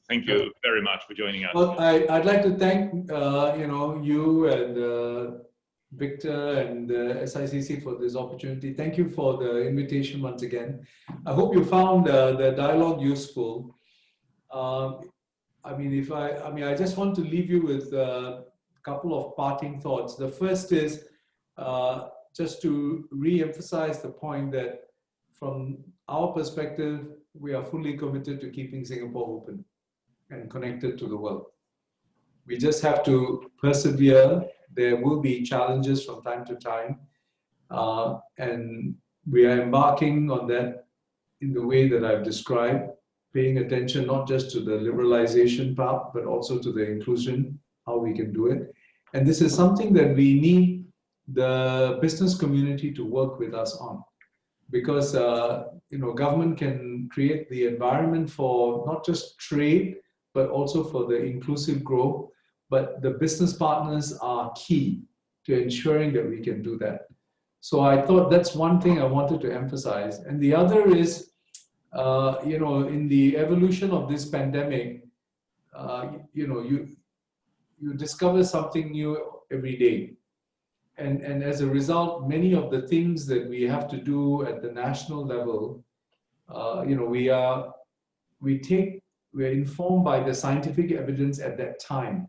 thank you very much for joining us. Well, I'd like to thank you and Victor and SICC for this opportunity. Thank you for the invitation once again. I hope you found the dialogue useful. I just want to leave you with a couple of parting thoughts. The first is just to re-emphasize the point that from our perspective, we are fully committed to keeping Singapore open and connected to the world. We just have to persevere. There will be challenges from time to time, and we are embarking on that in the way that I've described, paying attention not just to the liberalization part, but also to the inclusion, how we can do it. And this is something that we need the business community to work with us on, because government can create the environment for not just trade, but also for the inclusive growth. But the business partners are key to ensuring that we can do that. So I thought that's one thing I wanted to emphasize. And the other is, in the evolution of this pandemic, you discover something new every day. And as a result, many of the things that we have to do at the national level, we're informed by the scientific evidence at that time,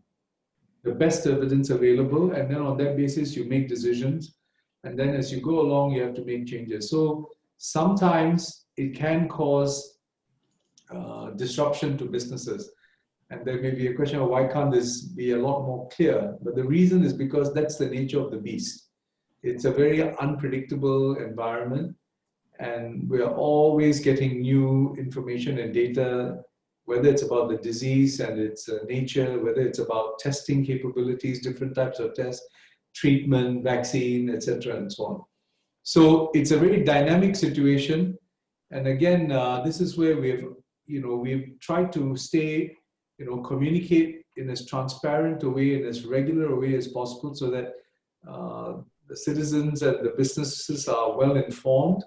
the best evidence available, and then on that basis you make decisions, and then as you go along you have to make changes. So sometimes it can cause disruption to businesses, and there may be a question of why can't this be a lot more clear, but the reason is because that's the nature of the beast. It's a very unpredictable environment, and we are always getting new information and data, whether it's about the disease and its nature, whether it's about testing capabilities, different types of tests, treatment, vaccine, etc., and so on. So it's a very dynamic situation. And again, this is where we've tried to stay, communicate in as transparent a way and as regular a way as possible so that the citizens and the businesses are well informed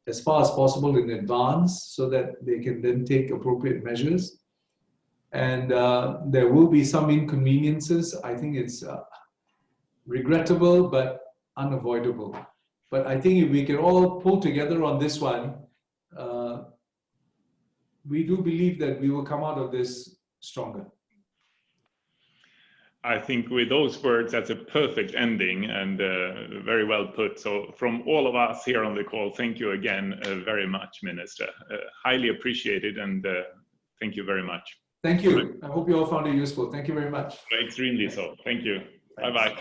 as far as possible in advance so that they can then take appropriate measures. And there will be some inconveniences. I think it's regrettable, but unavoidable. But I think if we can all pull together on this one, we do believe that we will come out of this stronger. I think with those words, that's a perfect ending and very well put. So from all of us here on the call, thank you again very much, Minister. Highly appreciated, and thank you very much. Thank you. I hope you all found it useful. Thank you very much. Extremely so. Thank you. Bye-bye.